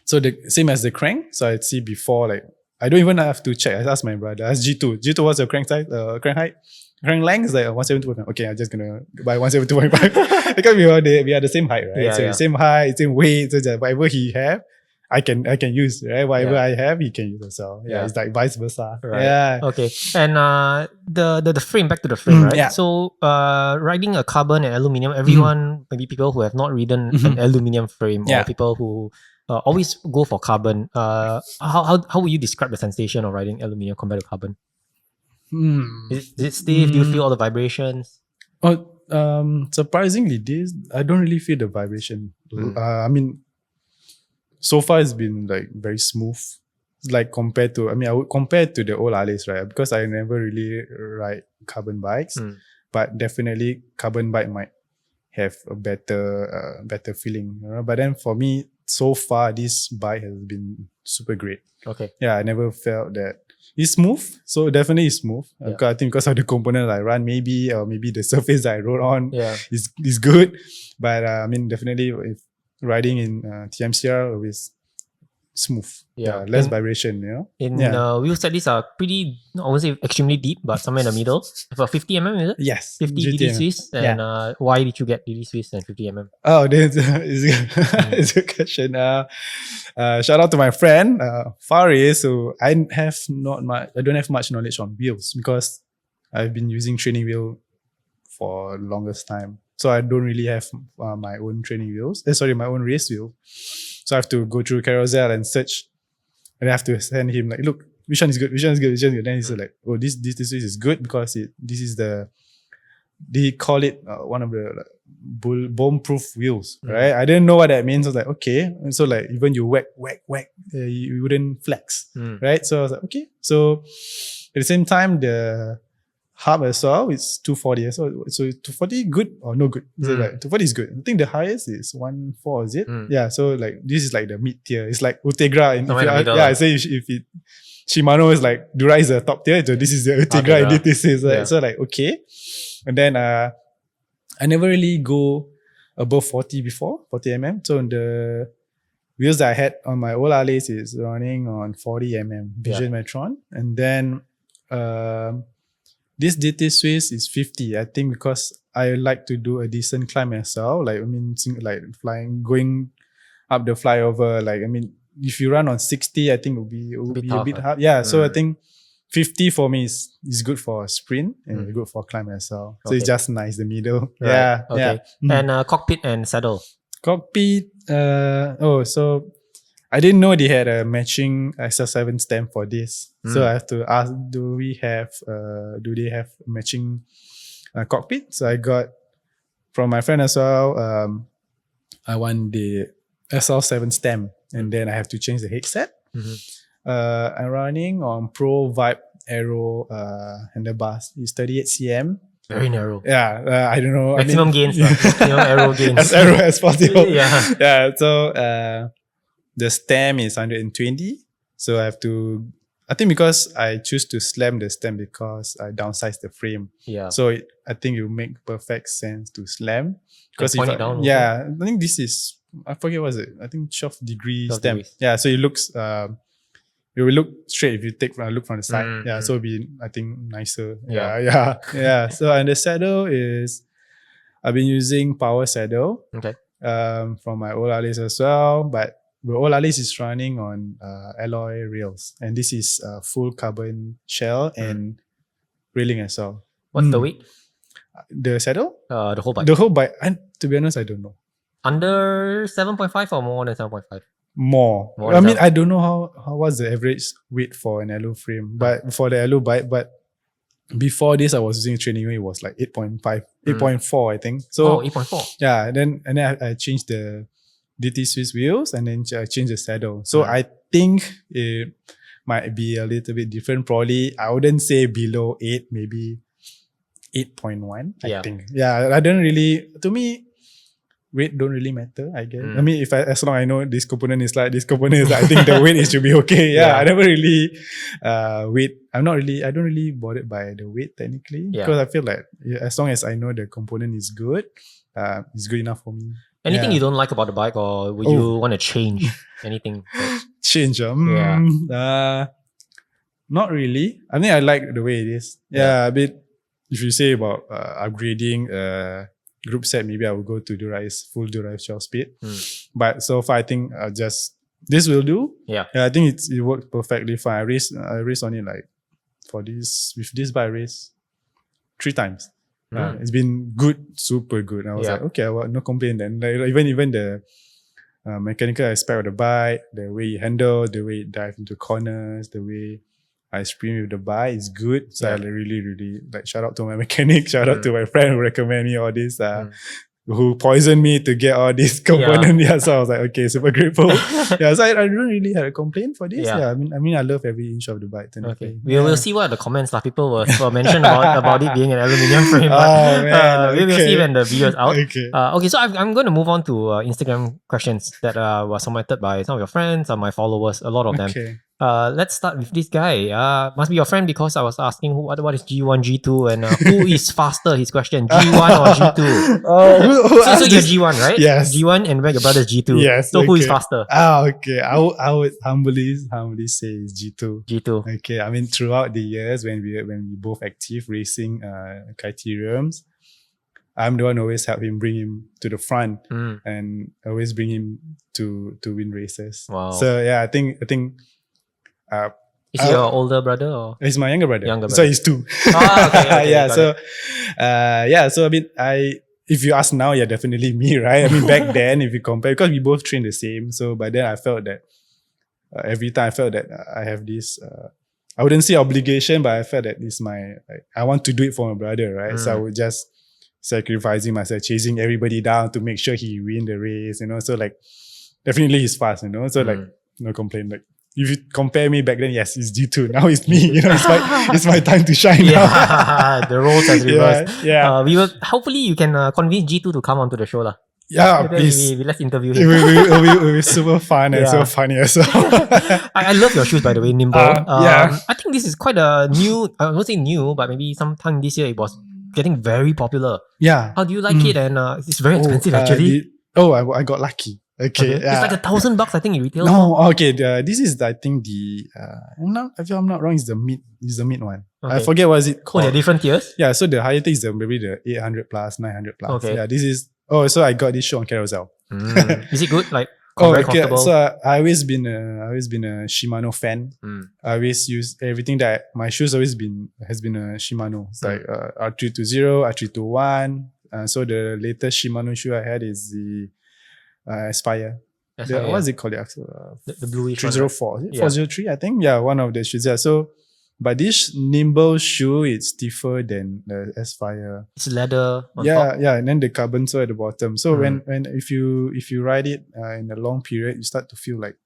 [SPEAKER 1] So the same as the crank. So I'd see before, like I don't even have to check. I asked my brother. Ask G2. G2, what's your crank size? Crank height? Crank length is like 172. Okay, I'm just gonna buy 172.5 because we are the same height, right? Same height, same weight. So that whatever he have, I can use, right? Whatever I have, he can use as well. It's like vice versa.
[SPEAKER 2] Right.
[SPEAKER 1] Yeah.
[SPEAKER 2] Okay. And the frame, back to the frame, right?
[SPEAKER 1] Yeah.
[SPEAKER 2] So riding a carbon and aluminium, everyone, maybe people who have not ridden an aluminium frame or people who always go for carbon. How would you describe the sensation of riding aluminium compared to carbon? Is it stiff? Do you feel all the vibrations?
[SPEAKER 1] Surprisingly, I don't really feel the vibration. I mean, so far it's been like very smooth. It's like compared to, I would compare it to the old Allez, right? Because I never really ride carbon bikes, but definitely carbon bike might have a better feeling. You know? But then for me, so far this bike has been super great.
[SPEAKER 2] Okay.
[SPEAKER 1] Yeah, I never felt that. It's smooth, so definitely it's smooth. I think because of the components I run, maybe the surface I rode on is good. But definitely if riding in TMCR always smooth. Less vibration, you know.
[SPEAKER 2] In Wheelset, these are pretty, I won't say extremely deep, but somewhere in the middle. About 50 mm, is it?
[SPEAKER 1] Yes.
[SPEAKER 2] 50 DD Swiss. And why did you get DD Swiss and 50 mm?
[SPEAKER 1] Oh, it's a good question. Shout out to my friend Faris. So I don't have much knowledge on wheels because I've been using training wheel for the longest time. So I don't really have my own training wheels. My own race wheel. So I have to go through Carousel and search, and I have to send him like, look, which one is good, which one is good, which one is good. Then he's like, oh, this is good because this is they call it one of the bomb-proof wheels, right? I didn't know what that means. I was like, okay. And so like even you whack, you wouldn't flex, right? So I was like, okay. So at the same time, the hub as well, it's 240. So 240 good or no good? So like 240 is good. I think the highest is 1.4, is it? Yeah. So like this is like the mid tier. It's like Ultegra. I say if it Shimano is like Dura-Ace is the top tier. So this is the Ultegra in DTC. Right? So like okay. And then I never really go above 40 before, 40 mm. So the wheels that I had on my old Allez is running on 40 mm Vision Metron. And then this DT Swiss is 50. I think because I like to do a decent climb as well. Like flying, going up the flyover. Like if you run on 60, I think it will be a bit hard. Yeah. So I think 50 for me is good for a sprint and good for climb as well. So it's just nice, the middle. Right. Yeah.
[SPEAKER 2] Okay.
[SPEAKER 1] Yeah.
[SPEAKER 2] And cockpit and saddle.
[SPEAKER 1] Cockpit. So I didn't know they had a matching XL7 stem for this. So I have to ask, do they have matching cockpit? So I got from my friend as well, I want the SL7 stem and then I have to change the headset. I'm running on Pro Vibe Aero handlebars. It's 38 cm.
[SPEAKER 2] Very narrow.
[SPEAKER 1] Yeah, I don't know.
[SPEAKER 2] Maximum gains. Maximum aero gains.
[SPEAKER 1] As aero as possible.
[SPEAKER 2] Yeah.
[SPEAKER 1] So the stem is 120. So I think because I choose to slam the stem because I downsize the frame.
[SPEAKER 2] Yeah.
[SPEAKER 1] So I think it will make perfect sense to slam. Because
[SPEAKER 2] point it down.
[SPEAKER 1] I think this is, I forget what is it. I think 12 degree stem.
[SPEAKER 2] Degrees.
[SPEAKER 1] Yeah. So it looks, it will look straight if you take a look from the side. Yeah. So it'll be, I think, nicer. Yeah. So and the saddle is, I've been using power saddle.
[SPEAKER 2] Okay.
[SPEAKER 1] From my old Allez as well, but the old Allez is running on alloy rails, and this is full carbon shell and railing as well.
[SPEAKER 2] What's the weight?
[SPEAKER 1] The saddle?
[SPEAKER 2] The whole bike.
[SPEAKER 1] The whole bike. And to be honest, I don't know.
[SPEAKER 2] Under 7.5 or more than 7.5?
[SPEAKER 1] More. I mean, I don't know how was the average weight for an alu frame, but for the alu bike, but before this, I was using a training wheel. It was like 8.5, 8.4, I think. So
[SPEAKER 2] 8.4.
[SPEAKER 1] Yeah, and then I changed the DT Swiss wheels and then I changed the saddle. So I think it might be a little bit different. Probably, I wouldn't say below 8, maybe 8.1. I think. Yeah, I don't really. To me, weight don't really matter, I guess. I mean, as long as I know this component is like this component is like, I think the weight is should be okay. Yeah, I never really weight. I don't really bothered by the weight technically because I feel like as long as I know the component is good, it's good enough for me.
[SPEAKER 2] Anything you don't like about the bike, or would you want to change anything?
[SPEAKER 1] Change? Not really. I think I like the way it is. Yeah, a bit. If you say about upgrading group set, maybe I will go to Dura-Ace, full Dura-Ace 12 speed. But so far, I think this will do. Yeah, I think it worked perfectly fine. I raced on it like with this bike I raced 3 times. It's been good, super good. I was like, okay, no complaint then. Like, even the mechanical aspect of the bike, the way it handles, the way it dives into corners, the way I sprint with the bike is good. So I really, really like shout out to my mechanic, shout out to my friend who recommended me all this, who poisoned me to get all these components. So I was like, okay, super grateful. So I don't really have a complaint for this. I mean, I love every inch of the bike.
[SPEAKER 2] Okay, we'll see what the comments people will mention about it being an aluminium frame. We'll see when the video is out. Okay, so I'm going to move on to Instagram questions that were submitted by some of your friends and my followers. A lot of them. Let's start with this guy. Must be your friend because I was asking what is G1, G2, and who is faster? His question: G1 or G2? So you're G1, right?
[SPEAKER 1] Yes.
[SPEAKER 2] G1, and your brother's G2.
[SPEAKER 1] Yes.
[SPEAKER 2] So who is faster?
[SPEAKER 1] Okay. I would humbly say it's G2.
[SPEAKER 2] G2.
[SPEAKER 1] Okay. I mean, throughout the years when we both active racing criteriums, I'm the one who always help him, bring him to the front, and always bring him to win races.
[SPEAKER 2] Wow.
[SPEAKER 1] So yeah, I think.
[SPEAKER 2] Is he your older brother or?
[SPEAKER 1] He's my younger brother. So he's 2.
[SPEAKER 2] Okay,
[SPEAKER 1] so I mean, if you ask now, definitely me, right? I mean, back then, if you compare, because we both train the same, so by then I felt that every time I felt that I have this, I wouldn't say obligation, but I felt that this I want to do it for my brother, right? So I would just sacrificing myself, chasing everybody down to make sure he win the race, So like, definitely he's fast, So like, no complaint. Like, if you compare me back then, yes, it's G2. Now it's me. It's my time to shine.
[SPEAKER 2] The roles has reversed. Hopefully you can convince G2 to come onto the show, lah.
[SPEAKER 1] Yeah, please.
[SPEAKER 2] Let's interview him.
[SPEAKER 1] It will be super fun and so funny as well.
[SPEAKER 2] I love your shoes, by the way, Nimble. I think this is quite a new. I won't say new, but maybe sometime this year it was getting very popular.
[SPEAKER 1] Yeah.
[SPEAKER 2] How do you like it? And it's very expensive actually.
[SPEAKER 1] I got lucky. Okay.
[SPEAKER 2] It's like $1,000, I think, in retail.
[SPEAKER 1] No, okay. This is, I think, if I'm not wrong, is the mid one. Okay. I forget what is it called.
[SPEAKER 2] There are different tiers.
[SPEAKER 1] Yeah, so the higher tier is maybe the 800 plus, 900 plus.
[SPEAKER 2] Okay.
[SPEAKER 1] Yeah, this is. Oh, so I got this shoe on Carousel.
[SPEAKER 2] Is it good? Like,
[SPEAKER 1] very comfortable? So I always been a Shimano fan. I always use everything that my shoes has been a Shimano. It's like R320, R321. So the latest Shimano shoe I had is the Aspire. What is it called?
[SPEAKER 2] The bluish
[SPEAKER 1] 304. 403, I think. Yeah, one of the shoes. Yeah. So, but this Nimble shoe is stiffer than the Aspire.
[SPEAKER 2] It's leather on top.
[SPEAKER 1] Yeah, and then the carbon sole at the bottom. So when if you ride it in a long period, you start to feel like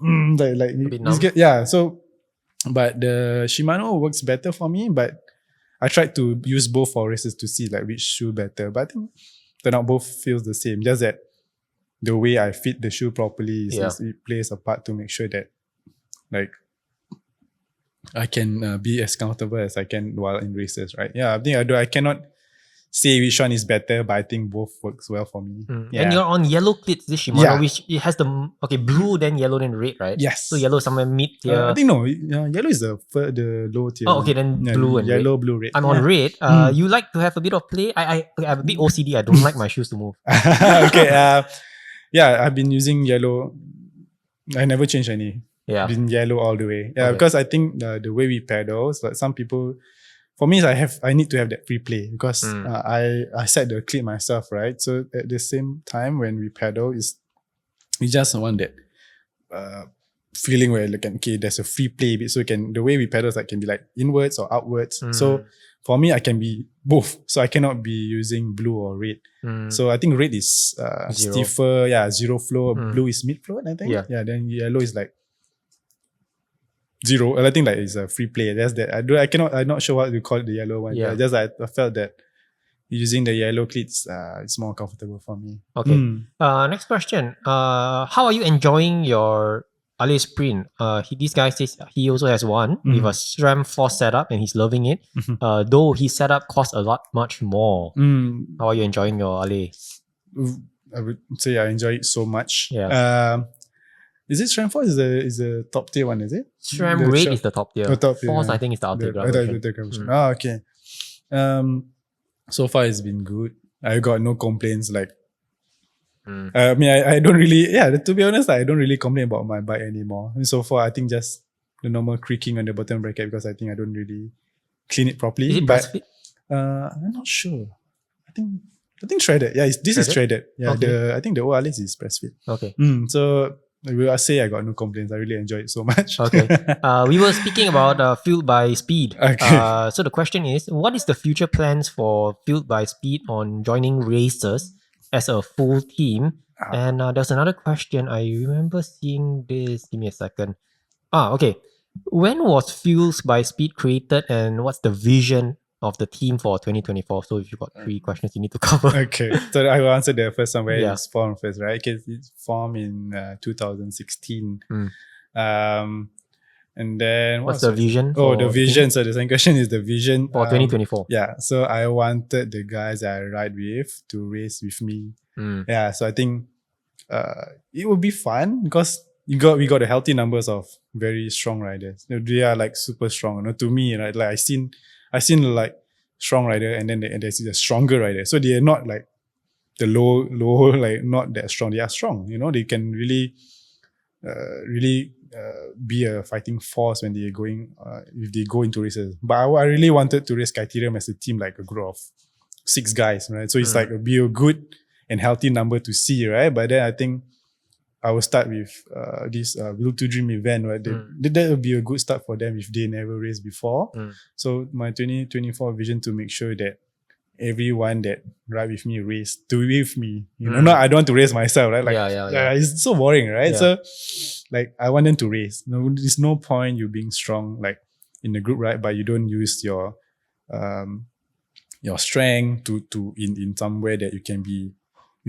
[SPEAKER 2] a bit numb.
[SPEAKER 1] So, but the Shimano works better for me. But I tried to use both for races to see like which shoe better. But I think they're not both feels the same. Just that the way I fit the shoe properly it plays a part to make sure that like I can be as comfortable as I can while in races, right? Yeah, I think I cannot say which one is better, but I think both works well for me. Yeah.
[SPEAKER 2] And you're on yellow clips, this Shimano, which it has the blue, then yellow, then red, right?
[SPEAKER 1] Yes.
[SPEAKER 2] So yellow is somewhere mid tier.
[SPEAKER 1] I think no, yellow is the low tier.
[SPEAKER 2] Oh, okay, then blue and
[SPEAKER 1] yellow,
[SPEAKER 2] red.
[SPEAKER 1] blue, red.
[SPEAKER 2] I'm on red. You like to have a bit of play. I have a bit OCD. I don't like my shoes to move.
[SPEAKER 1] Okay. I've been using yellow. I never changed any.
[SPEAKER 2] Yeah.
[SPEAKER 1] Been yellow all the way. Yeah, because I think the way we pedal, like some people, for me, I need to have that free play because I set the clip myself, right? So at the same time when we pedal, we just want that feeling where like there's a free play bit. So the way we pedal can be like inwards or outwards. So for me, I can be both. So I cannot be using blue or red. So I think red is stiffer, zero flow. Blue is mid flow, I think. Yeah. Then yellow is like zero. I think like it's a free play. That's that. I'm not sure what you call it, the yellow one.
[SPEAKER 2] Yeah.
[SPEAKER 1] Just I felt that using the yellow cleats, it's more comfortable for me.
[SPEAKER 2] Okay. Next question. How are you enjoying your Allez sprint? This guy says he also has one with a SRAM Force setup and he's loving it. Though his setup costs a lot much more. How are you enjoying your Allez?
[SPEAKER 1] I would say I enjoy it so much.
[SPEAKER 2] Yeah.
[SPEAKER 1] Is it SRAM Force is the top tier one, is it?
[SPEAKER 2] SRAM
[SPEAKER 1] The
[SPEAKER 2] Raid
[SPEAKER 1] top-
[SPEAKER 2] is the top tier.
[SPEAKER 1] the top tier,
[SPEAKER 2] Force,
[SPEAKER 1] yeah.
[SPEAKER 2] I think, is the Ultegra
[SPEAKER 1] The
[SPEAKER 2] version.
[SPEAKER 1] Ultegra version. Oh, okay. So far it's been good. I got no complaints. Like, I mean, I don't really, to be honest, I don't really complain about my bike anymore. And so far, I think just the normal creaking on the bottom bracket because I think I don't really clean it properly.
[SPEAKER 2] Is it
[SPEAKER 1] but
[SPEAKER 2] press fit?
[SPEAKER 1] I'm not sure. I think shredded. Yeah, this is shredded. Yeah,
[SPEAKER 2] Okay.
[SPEAKER 1] I think the old Allez is press fit.
[SPEAKER 2] Okay.
[SPEAKER 1] So I will say I got no complaints. I really enjoy it so much.
[SPEAKER 2] Okay. We were speaking about fueled by speed.
[SPEAKER 1] Okay.
[SPEAKER 2] So the question is, what is the future plans for fueled by speed on joining races as a full team? And there's another question. I remember seeing this. Give me a second. Okay. When was fueled by speed created, and what's the vision of the team for 2024? So if you've got 3 questions you need to cover.
[SPEAKER 1] Okay, so I will answer the first one where
[SPEAKER 2] Yeah.
[SPEAKER 1] it's formed first, right? Because it's formed in 2016. And then
[SPEAKER 2] What's the vision?
[SPEAKER 1] Oh,
[SPEAKER 2] for
[SPEAKER 1] the
[SPEAKER 2] team
[SPEAKER 1] vision. So the second question is the vision
[SPEAKER 2] for 2024?
[SPEAKER 1] Yeah, so I wanted the guys I ride with to race with me. Yeah, so I think it would be fun because we got a healthy numbers of very strong riders. They are like super strong. To me, right? Like I seen like strong rider and then there's a stronger rider. So they are not like the low like not that strong. They are strong. They can really be a fighting force when they are going if they go into races. But I really wanted to race criterium as a team, like a group of 6 guys, right? So it's like be a good and healthy number to see, right? But then I think I will start with this Will to Dream event, right? That will be a good start for them if they never raced before. So my 2024 vision to make sure that everyone that ride with me race with me. Not I don't want to race myself, right? Like,
[SPEAKER 2] Yeah.
[SPEAKER 1] it's so boring, right?
[SPEAKER 2] Yeah.
[SPEAKER 1] So like I want them to race. There's no point you being strong like in the group, right? But you don't use your strength to in somewhere that you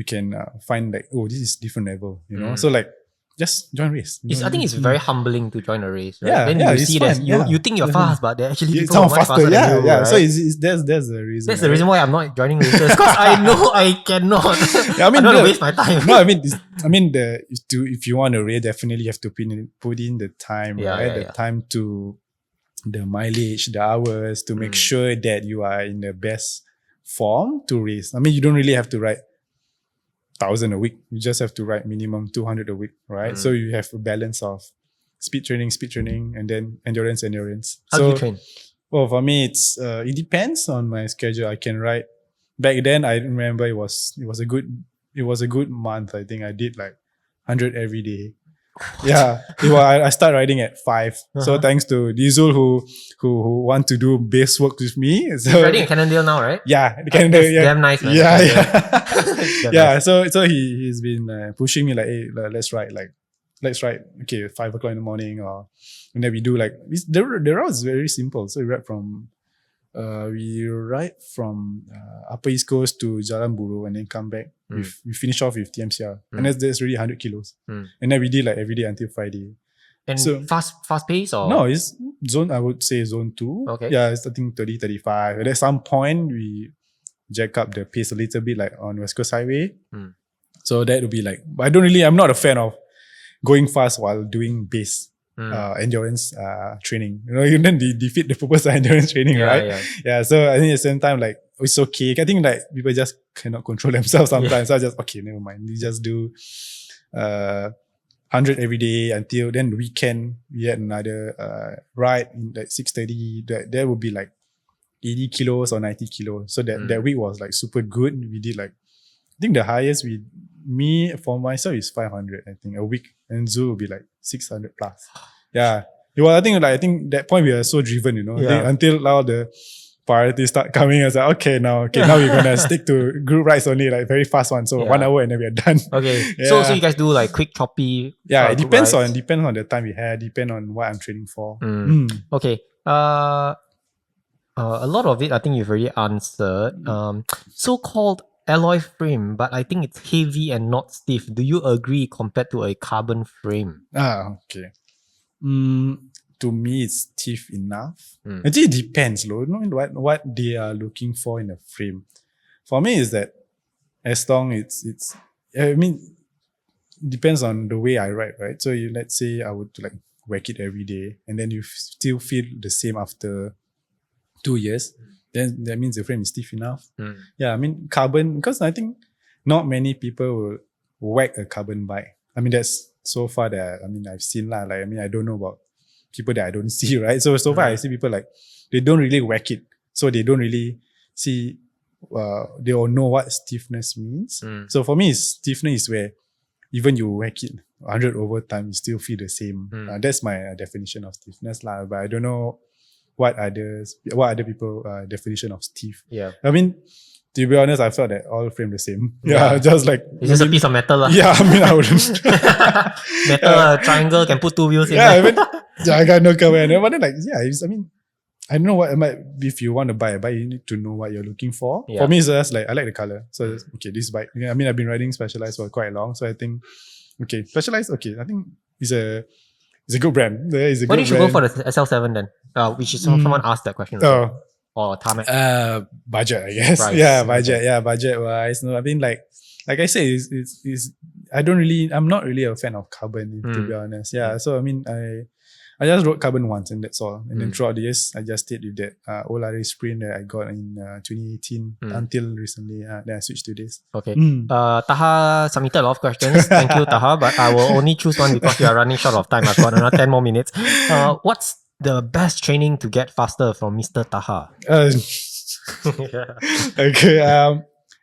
[SPEAKER 1] can find like, oh, this is different level, So like just join race.
[SPEAKER 2] I think it's very humbling to join a race, right?
[SPEAKER 1] Yeah,
[SPEAKER 2] then
[SPEAKER 1] yeah,
[SPEAKER 2] you
[SPEAKER 1] it's
[SPEAKER 2] see
[SPEAKER 1] fun,
[SPEAKER 2] that you think you're fast, but they're actually
[SPEAKER 1] It
[SPEAKER 2] people who are
[SPEAKER 1] sounds
[SPEAKER 2] much
[SPEAKER 1] faster,
[SPEAKER 2] faster than you, right?
[SPEAKER 1] So that's the reason.
[SPEAKER 2] That's the reason why I'm not joining races, because I know I cannot.
[SPEAKER 1] Yeah, I mean,
[SPEAKER 2] I'm not gonna waste my time.
[SPEAKER 1] No, if you want to race, definitely you have to put in the time, right? Time to the mileage, the hours to make sure that you are in the best form to race. I mean, you don't really have to ride 1,000 a week. You just have to ride minimum 200 a week, right? So you have a balance of speed training, and then endurance.
[SPEAKER 2] How do you train?
[SPEAKER 1] Well, for me, it depends on my schedule. I can ride. Back then, I remember it was a good month. I think I did like 100 every day. Yeah, I start riding at 5. So thanks to Dizul who want to do base work with me. So
[SPEAKER 2] He's riding at Cannondale now, right?
[SPEAKER 1] yeah,
[SPEAKER 2] That's damn nice, man.
[SPEAKER 1] Yeah. So he's been pushing me like, hey, let's ride. Okay, 5 o'clock in the morning, and then we do like the route is very simple. So we ride from Upper East Coast to Jalan Buruh and then come back. We finish off with TMCR, and that's really 100 kilos. And then we did like every day until Friday.
[SPEAKER 2] And
[SPEAKER 1] So-
[SPEAKER 2] fast pace or
[SPEAKER 1] No, it's zone. I would say zone 2.
[SPEAKER 2] Okay.
[SPEAKER 1] Yeah, it's I think 30, 35. And at some point we jack up the pace a little bit, like on West Coast Highway. So that would be like. But I'm not a fan of going fast while doing base endurance training. You then defeat the purpose of endurance training, right? Yeah. So I think at the same time, like it's okay. I think like people just cannot control themselves sometimes. So I just okay, never mind. We just do 100 every day until then the weekend we had another ride in like 6:30. That would be like 80 kilos or 90 kilos. So that week was like super good. We did like, I think the highest for myself is 500, I think, a week. And Zoo will be like 600 plus. Yeah. Well, I think that point we are so driven, I think until now priorities start coming. I was like, okay, now we're gonna stick to group rides only, like very fast one. So 1 hour and then we are done.
[SPEAKER 2] Okay.
[SPEAKER 1] Yeah.
[SPEAKER 2] So you guys do like quick choppy.
[SPEAKER 1] Yeah, it
[SPEAKER 2] group
[SPEAKER 1] depends
[SPEAKER 2] rides?
[SPEAKER 1] on the time we had, depend on what I'm training for.
[SPEAKER 2] Okay. A lot of it I think you've already answered. So-called alloy frame, but I think it's heavy and not stiff. Do you agree compared to a carbon frame?
[SPEAKER 1] Okay. To me, it's stiff enough. Actually, it depends, you know, what they are looking for in a frame. For me, is that as long it's. I mean, depends on the way I ride, right? So let's say I would like whack it every day, and then you still feel the same after 2 years. Then that means the frame is stiff enough. Yeah, I mean carbon, because I think not many people will whack a carbon bike. I mean that's so far that I've seen lah. Like I don't know about people that I don't see, right? So far I see people like they don't really whack it, so they don't really see. They all know what stiffness means. So for me, stiffness is where even you whack it 100 over time, you still feel the same. That's my definition of stiffness lah. But I don't know what other people definition of stiff.
[SPEAKER 2] Yeah.
[SPEAKER 1] I mean, to be honest, I felt that all frame the same. Yeah, just like
[SPEAKER 2] it's just a piece of metal lah.
[SPEAKER 1] Yeah, I wouldn't.
[SPEAKER 2] Metal triangle can put 2 wheels in.
[SPEAKER 1] Yeah, I got no cover. But then I don't know what if you want to buy a bike, you need to know what you're looking for.
[SPEAKER 2] Yeah.
[SPEAKER 1] For me, it's just like I like the color. So okay, this bike. I've been riding Specialized for quite long, so I think okay, Specialized. Okay, I think it's a good brand. It's a
[SPEAKER 2] Why
[SPEAKER 1] good
[SPEAKER 2] did you go
[SPEAKER 1] brand.
[SPEAKER 2] for the SL7 then? Which is someone asked that question. Or tarmac.
[SPEAKER 1] Budget, I guess.
[SPEAKER 2] Price.
[SPEAKER 1] Yeah, budget. Yeah, budget wise. No, I mean like I say, it's I'm not really a fan of carbon, to be honest. Yeah, so I just rode carbon once and that's all. And then throughout the years, I just stayed with that Allez sprint that I got in 2018 until recently. Then I switched to this.
[SPEAKER 2] Okay. Taha submitted a lot of questions. Thank you, Taha. But I will only choose one because we are running short of time. I've got another 10 more minutes. What's the best training to get faster from Mr. Taha?
[SPEAKER 1] Okay.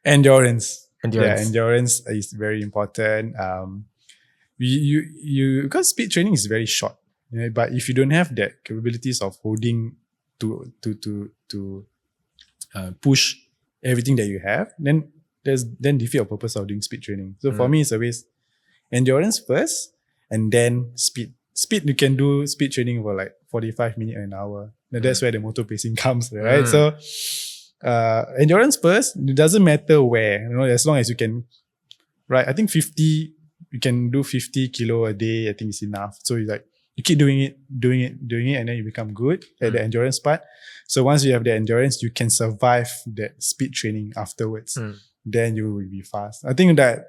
[SPEAKER 1] Endurance.
[SPEAKER 2] Endurance.
[SPEAKER 1] Yeah, endurance is very important. Because speed training is very short. Yeah, but if you don't have that capabilities of holding to push everything that you have, then defeat your purpose of doing speed training. So for me, it's always endurance first, and then speed. Speed, you can do speed training for like 45 minutes an hour. That's where the motor pacing comes, right? So endurance first. It doesn't matter where, as long as you can. Right, I think 50. You can do 50 kilo a day. I think it's enough. So you keep doing it, and then you become good at the endurance part. So once you have the endurance, you can survive that speed training afterwards. Then you will be fast. I think that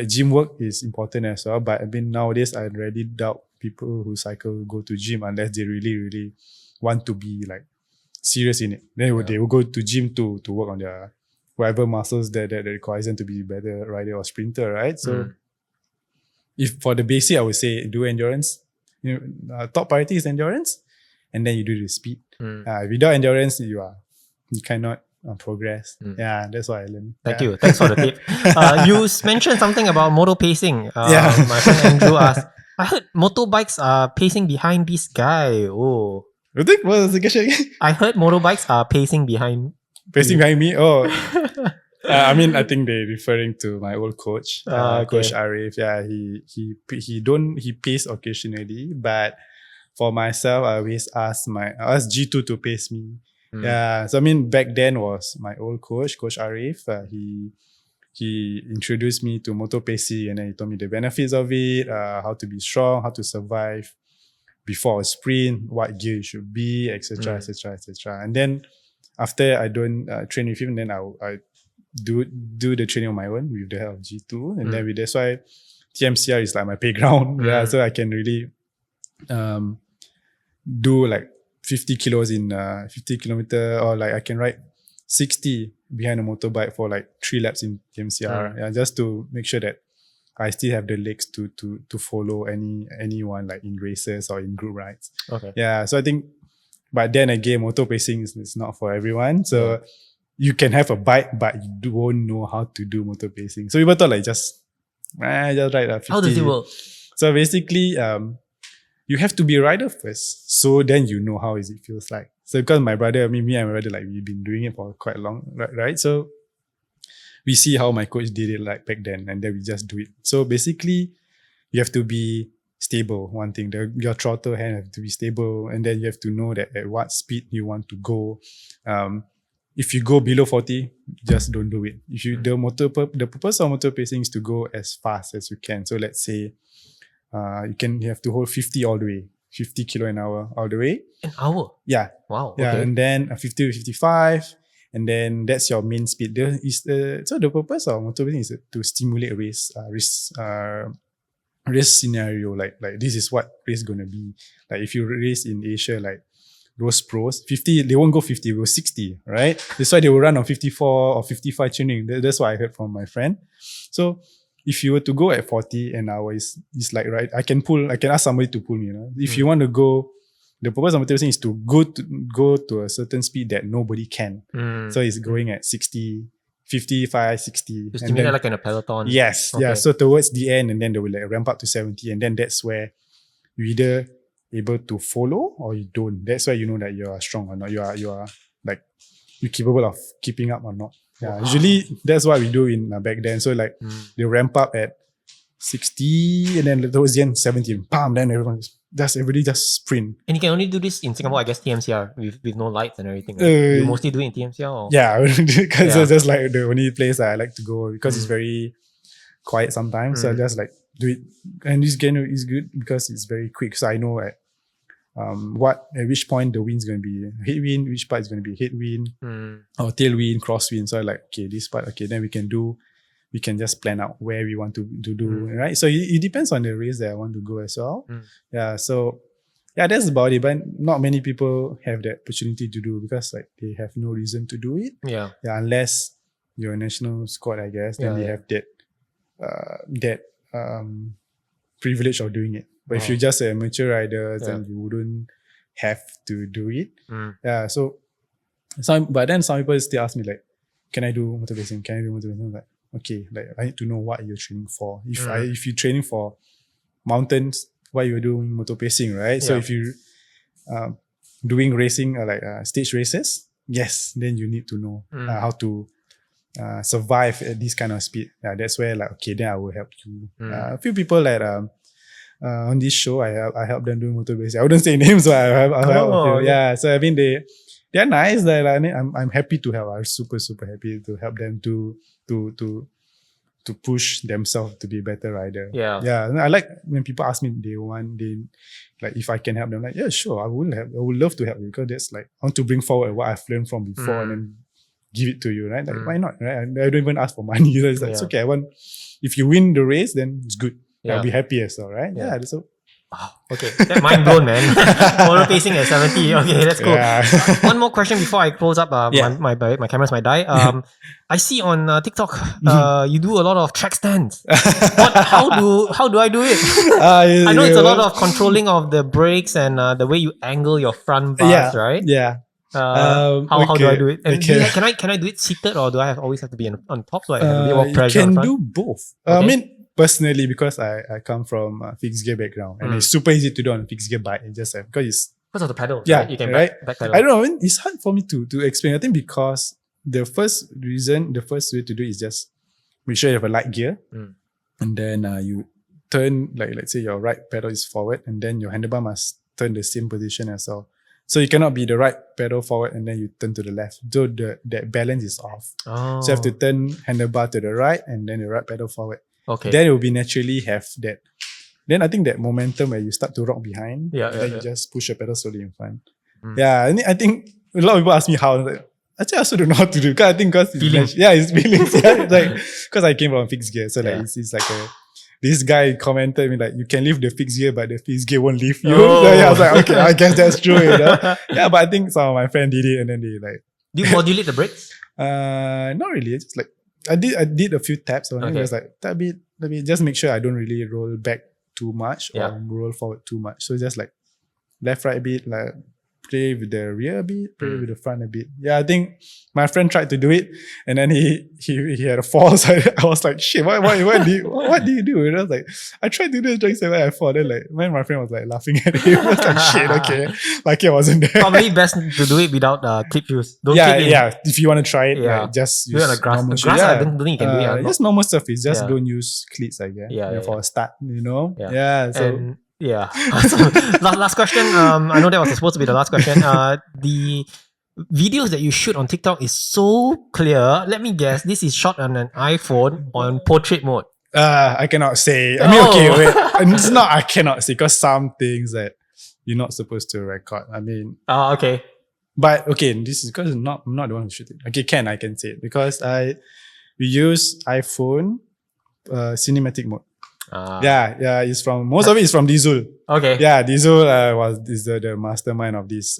[SPEAKER 1] gym work is important as well. But nowadays, I really doubt people who cycle go to gym unless they really, really want to be like serious in it. Then they will go to gym to work on their whatever muscles that requires them to be better rider or sprinter, right? So if for the basic, I would say do endurance. Top priority is endurance, and then you do the speed. Without endurance, you cannot progress. Yeah, that's what I learned.
[SPEAKER 2] Thank you. Thanks for the tip. You mentioned something about motor pacing. My friend Andrew asked, I heard motorbikes are pacing behind this guy. Oh.
[SPEAKER 1] You think? What was the question again?
[SPEAKER 2] I heard motorbikes are pacing behind.
[SPEAKER 1] Pacing behind me? Oh. I think they're referring to my old coach, Coach Arif. Yeah, he pace occasionally, but for myself, I always ask G2 to pace me. Yeah, so back then was my old coach, Coach Arif. He introduced me to motor pacing, and then he told me the benefits of it, how to be strong, how to survive before a sprint, what gear you should be, etc., etc., etc. And then after I don't train with him, then I do the training on my own with the help of G2, and then that's why TMCR is like my playground. Yeah, so I can really do like 50 kilos in 50 kilometer, or like I can ride 60 behind a motorbike for like 3 laps in TMCR. Yeah, just to make sure that I still have the legs to follow anyone like in races or in group rides.
[SPEAKER 2] Okay.
[SPEAKER 1] Yeah, so I think, but then again, motor pacing is not for everyone. So you can have a bike, but you won't know how to do motor pacing. So people thought like just ride 50.
[SPEAKER 2] How does it work?
[SPEAKER 1] So basically, you have to be a rider first. So then you know how it feels like. So because me and my brother, like we've been doing it for quite long, right? So we see how my coach did it like back then, and then we just do it. So basically, you have to be stable. One thing, your throttle hand have to be stable, and then you have to know that at what speed you want to go. If you go below 40, just don't do it. If you the purpose of motor pacing is to go as fast as you can. So let's say you have to hold 50 all the way, 50 kilo an hour all the way.
[SPEAKER 2] An hour?
[SPEAKER 1] Yeah.
[SPEAKER 2] Wow.
[SPEAKER 1] Yeah,
[SPEAKER 2] Okay.
[SPEAKER 1] and then 50 to 55, and then that's your main speed. So the purpose of motor racing is to stimulate race scenario. Like this is what race gonna be. Like if you race in Asia, like those pros, 50, they won't go 50, they go 60, right? That's why they will run on 54 or 55 tuning. That's what I heard from my friend. So if you were to go at 40 an hour, it's like, right, I can ask somebody to pull me, you know. If you want to go, the purpose of motor racing is to go to a certain speed that nobody can. So it's going at 60, 55, 60.
[SPEAKER 2] To stimulate like in a peloton.
[SPEAKER 1] Yes.
[SPEAKER 2] Okay.
[SPEAKER 1] Yeah. So towards the end, and then they will like ramp up to 70. And then that's where you either able to follow or you don't. That's why you know that you are strong or not. You are like, you're capable of keeping up or not. Yeah. Usually that's what we do in back then. So like they ramp up at 60 and then towards the end 70. Bam, then everybody just sprint.
[SPEAKER 2] And you can only do this in Singapore, I guess, TMCR with no lights and everything. Right? You mostly do it in TMCR or?
[SPEAKER 1] Yeah, because it's just like the only place that I like to go because it's very quiet sometimes. So I just like do it. And this game is good because it's very quick. So I know at which point the wind's going to be headwind, which part is going to be headwind or tailwind, crosswind. So I like, okay, this part, okay, then we can just plan out where we want to do, right? So it depends on the race that I want to go as well. Yeah, so yeah, that's about it. But not many people have that opportunity to do because like they have no reason to do it.
[SPEAKER 2] Yeah.
[SPEAKER 1] Yeah, unless you're a national squad, I guess. Then they have that privilege of doing it. But if you're just an amateur rider, then you wouldn't have to do it. Yeah, so but then some people still ask me like, can I do motor racing? Can I do motor racing? Like, okay, like I need to know what you're training for. If you're training for mountains, why you're doing motor pacing, right? So if you're doing racing like stage races, yes, then you need to know how to survive at this kind of speed. Yeah, that's where like, okay, then I will help you. A few people that on this show, I help them do motor racing. I wouldn't say names, but I'll help them. Yeah, so I mean they're nice. I'm happy to help. I'm super happy to help them to push themselves to be a better rider. Yeah. And I like when people ask me like if I can help them. Like, yeah, sure, I would love to help you because that's like I want to bring forward what I've learned from before and then give it to you, right? Like why not, right? I don't even ask for money. It's like it's okay. If you win the race, then it's good. I'll be happy as well, right? Yeah. So.
[SPEAKER 2] Wow. Okay, that mind blown, man. Motor pacing at 70. Okay, that's cool. Yeah. One more question before I close up. My cameras might die. I see on TikTok, you do a lot of track stands. How do I do it? I know it's a lot of controlling of the brakes and the way you angle your front bars, right?
[SPEAKER 1] Yeah.
[SPEAKER 2] How do I do it? And can I do it seated or do I always have to be on top? So I have a bit more pressure.
[SPEAKER 1] You can do both. Okay. I mean, personally, because I come from a fixed gear background and it's super easy to do on a fixed gear bike. It's just because
[SPEAKER 2] of the pedals,
[SPEAKER 1] yeah,
[SPEAKER 2] right? You can
[SPEAKER 1] back
[SPEAKER 2] pedal.
[SPEAKER 1] I don't know. I mean, it's hard for me to explain. I think because the first way to do it is just make sure you have a light gear and then you turn, like let's say your right pedal is forward and then your handlebar must turn the same position as well. So you cannot be the right pedal forward and then you turn to the left. So that balance is off. So you have to turn handlebar to the right and then the right pedal forward.
[SPEAKER 2] Okay.
[SPEAKER 1] Then it will be naturally have that. Then I think that momentum where you start to rock behind, you just push your pedal slowly in front. Yeah, and I think a lot of people ask me how. Like, actually, I also don't know how to do. Cause I think because
[SPEAKER 2] feelings.
[SPEAKER 1] It's feelings. Yeah, it's like because I came from fixed gear, so like it's like this guy commented me like you can lift the fixed gear, but the fixed gear won't lift you. So I was like, okay, I guess that's true. You know? Yeah, but I think some of my friends did it, and then they like.
[SPEAKER 2] Do you modulate the brakes?
[SPEAKER 1] Not really. It's just like. I did a few taps on it. It was like let me just make sure I don't really roll back too much or roll forward too much. So just like left, right a bit, like play with the rear a bit, play with the front a bit. Yeah, I think my friend tried to do it, and then he had a fall. So I was like, shit, what do you do? And I was like, I tried to do this during 7, I fall. Then like, when my friend was like laughing at him, I was like, shit, okay, like it wasn't there.
[SPEAKER 2] Probably best to do it without clip shoes. Don't
[SPEAKER 1] Yeah,
[SPEAKER 2] clip in.
[SPEAKER 1] yeah. If you want to try it,
[SPEAKER 2] Yeah.
[SPEAKER 1] like, just
[SPEAKER 2] Do it
[SPEAKER 1] use
[SPEAKER 2] on the grass.
[SPEAKER 1] normal
[SPEAKER 2] The
[SPEAKER 1] shoes.
[SPEAKER 2] grass,
[SPEAKER 1] Yeah.
[SPEAKER 2] I don't think you can do it.
[SPEAKER 1] Just normal surface. Just
[SPEAKER 2] Yeah.
[SPEAKER 1] don't use cleats, I guess.
[SPEAKER 2] Yeah,
[SPEAKER 1] For a start, you know.
[SPEAKER 2] Yeah.
[SPEAKER 1] Yeah. So
[SPEAKER 2] And yeah. So, last question. I know that was supposed to be the last question. The videos that you shoot on TikTok is so clear. Let me guess. This is shot on an iPhone on portrait mode.
[SPEAKER 1] I cannot say. I mean,
[SPEAKER 2] Oh.
[SPEAKER 1] okay, wait. And it's not. I cannot say because some things that you're not supposed to record. I mean,
[SPEAKER 2] Okay.
[SPEAKER 1] but okay, this is because I'm not the one who shoot it. Okay, I can say it because we use iPhone cinematic mode. Yeah. It's from most of it is from Dizul.
[SPEAKER 2] Okay.
[SPEAKER 1] Yeah, Dizul is the mastermind of this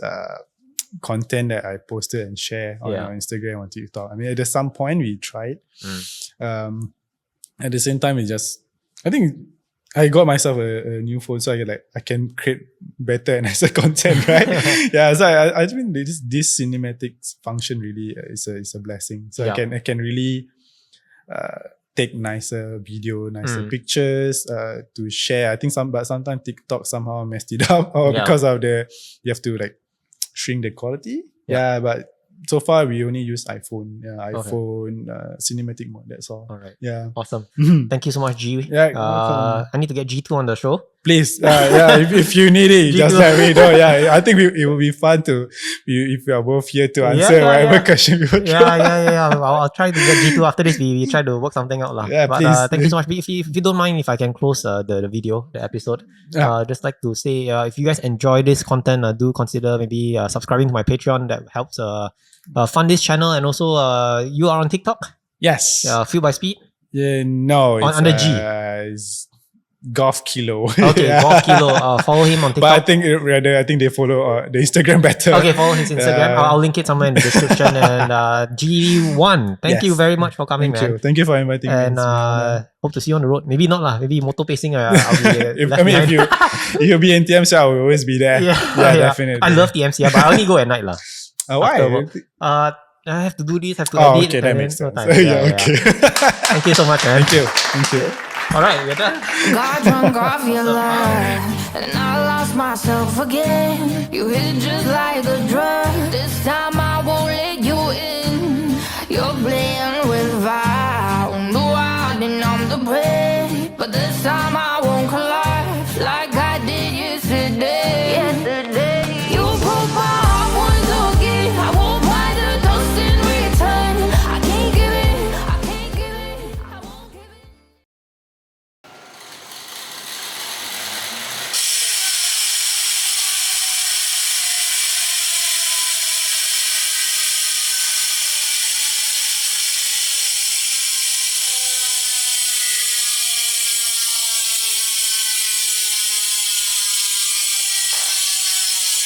[SPEAKER 1] content that I posted and share on our Instagram, on TikTok. I mean, at some point we tried. At the same time, I think I got myself a new phone, so I can create better and nicer content, right? Yeah, so I mean this cinematic function really is a blessing. So I can really take nicer video, nicer pictures to share. I think sometimes TikTok somehow messed it up, or because of you have to like shrink the quality. Yeah, but so far we only use iPhone. Yeah, iPhone cinematic mode. That's all.
[SPEAKER 2] All right.
[SPEAKER 1] Yeah.
[SPEAKER 2] Awesome. Thank you so much, G.
[SPEAKER 1] Yeah, no problem.
[SPEAKER 2] I need to get G2 on the show.
[SPEAKER 1] Please, if you need it, just let me know. Yeah, I think it will be fun if we are both here to answer whatever question you want.
[SPEAKER 2] Yeah. I'll try to get G2 after this. We try to work something out.
[SPEAKER 1] Yeah,
[SPEAKER 2] but
[SPEAKER 1] please.
[SPEAKER 2] thank you so much. If you don't mind, if I can close the video, the episode. Just like to say, if you guys enjoy this content, do consider maybe subscribing to my Patreon. That helps fund this channel. And also, you are on TikTok?
[SPEAKER 1] Yes.
[SPEAKER 2] Feel by Speed?
[SPEAKER 1] Yeah, no. It's
[SPEAKER 2] under G.
[SPEAKER 1] It's Golf Kilo.
[SPEAKER 2] Okay, Golf Kilo. Follow him on TikTok.
[SPEAKER 1] But I think they follow the Instagram better.
[SPEAKER 2] Okay, follow his Instagram. I'll link it somewhere in the description. And G1, thank you very much for coming, man.
[SPEAKER 1] Thank you for inviting me.
[SPEAKER 2] And hope to see you on the road. Maybe not lah. Maybe motor pacing. I'll be
[SPEAKER 1] if you'll be in TMC, I will always be there. Yeah, definitely.
[SPEAKER 2] I love TMC, but I only go at night lah.
[SPEAKER 1] Why?
[SPEAKER 2] I have to do this. Have to
[SPEAKER 1] Oh,
[SPEAKER 2] edit.
[SPEAKER 1] okay, that makes sense.
[SPEAKER 2] Time.
[SPEAKER 1] Okay.
[SPEAKER 2] Thank you so much, man.
[SPEAKER 1] Thank you.
[SPEAKER 2] All right, we're done.
[SPEAKER 4] Got drunk off your love, and I lost myself again. You hit just like a drug. This time I won't let you in. You're playing with fire. On the wild and on the prey.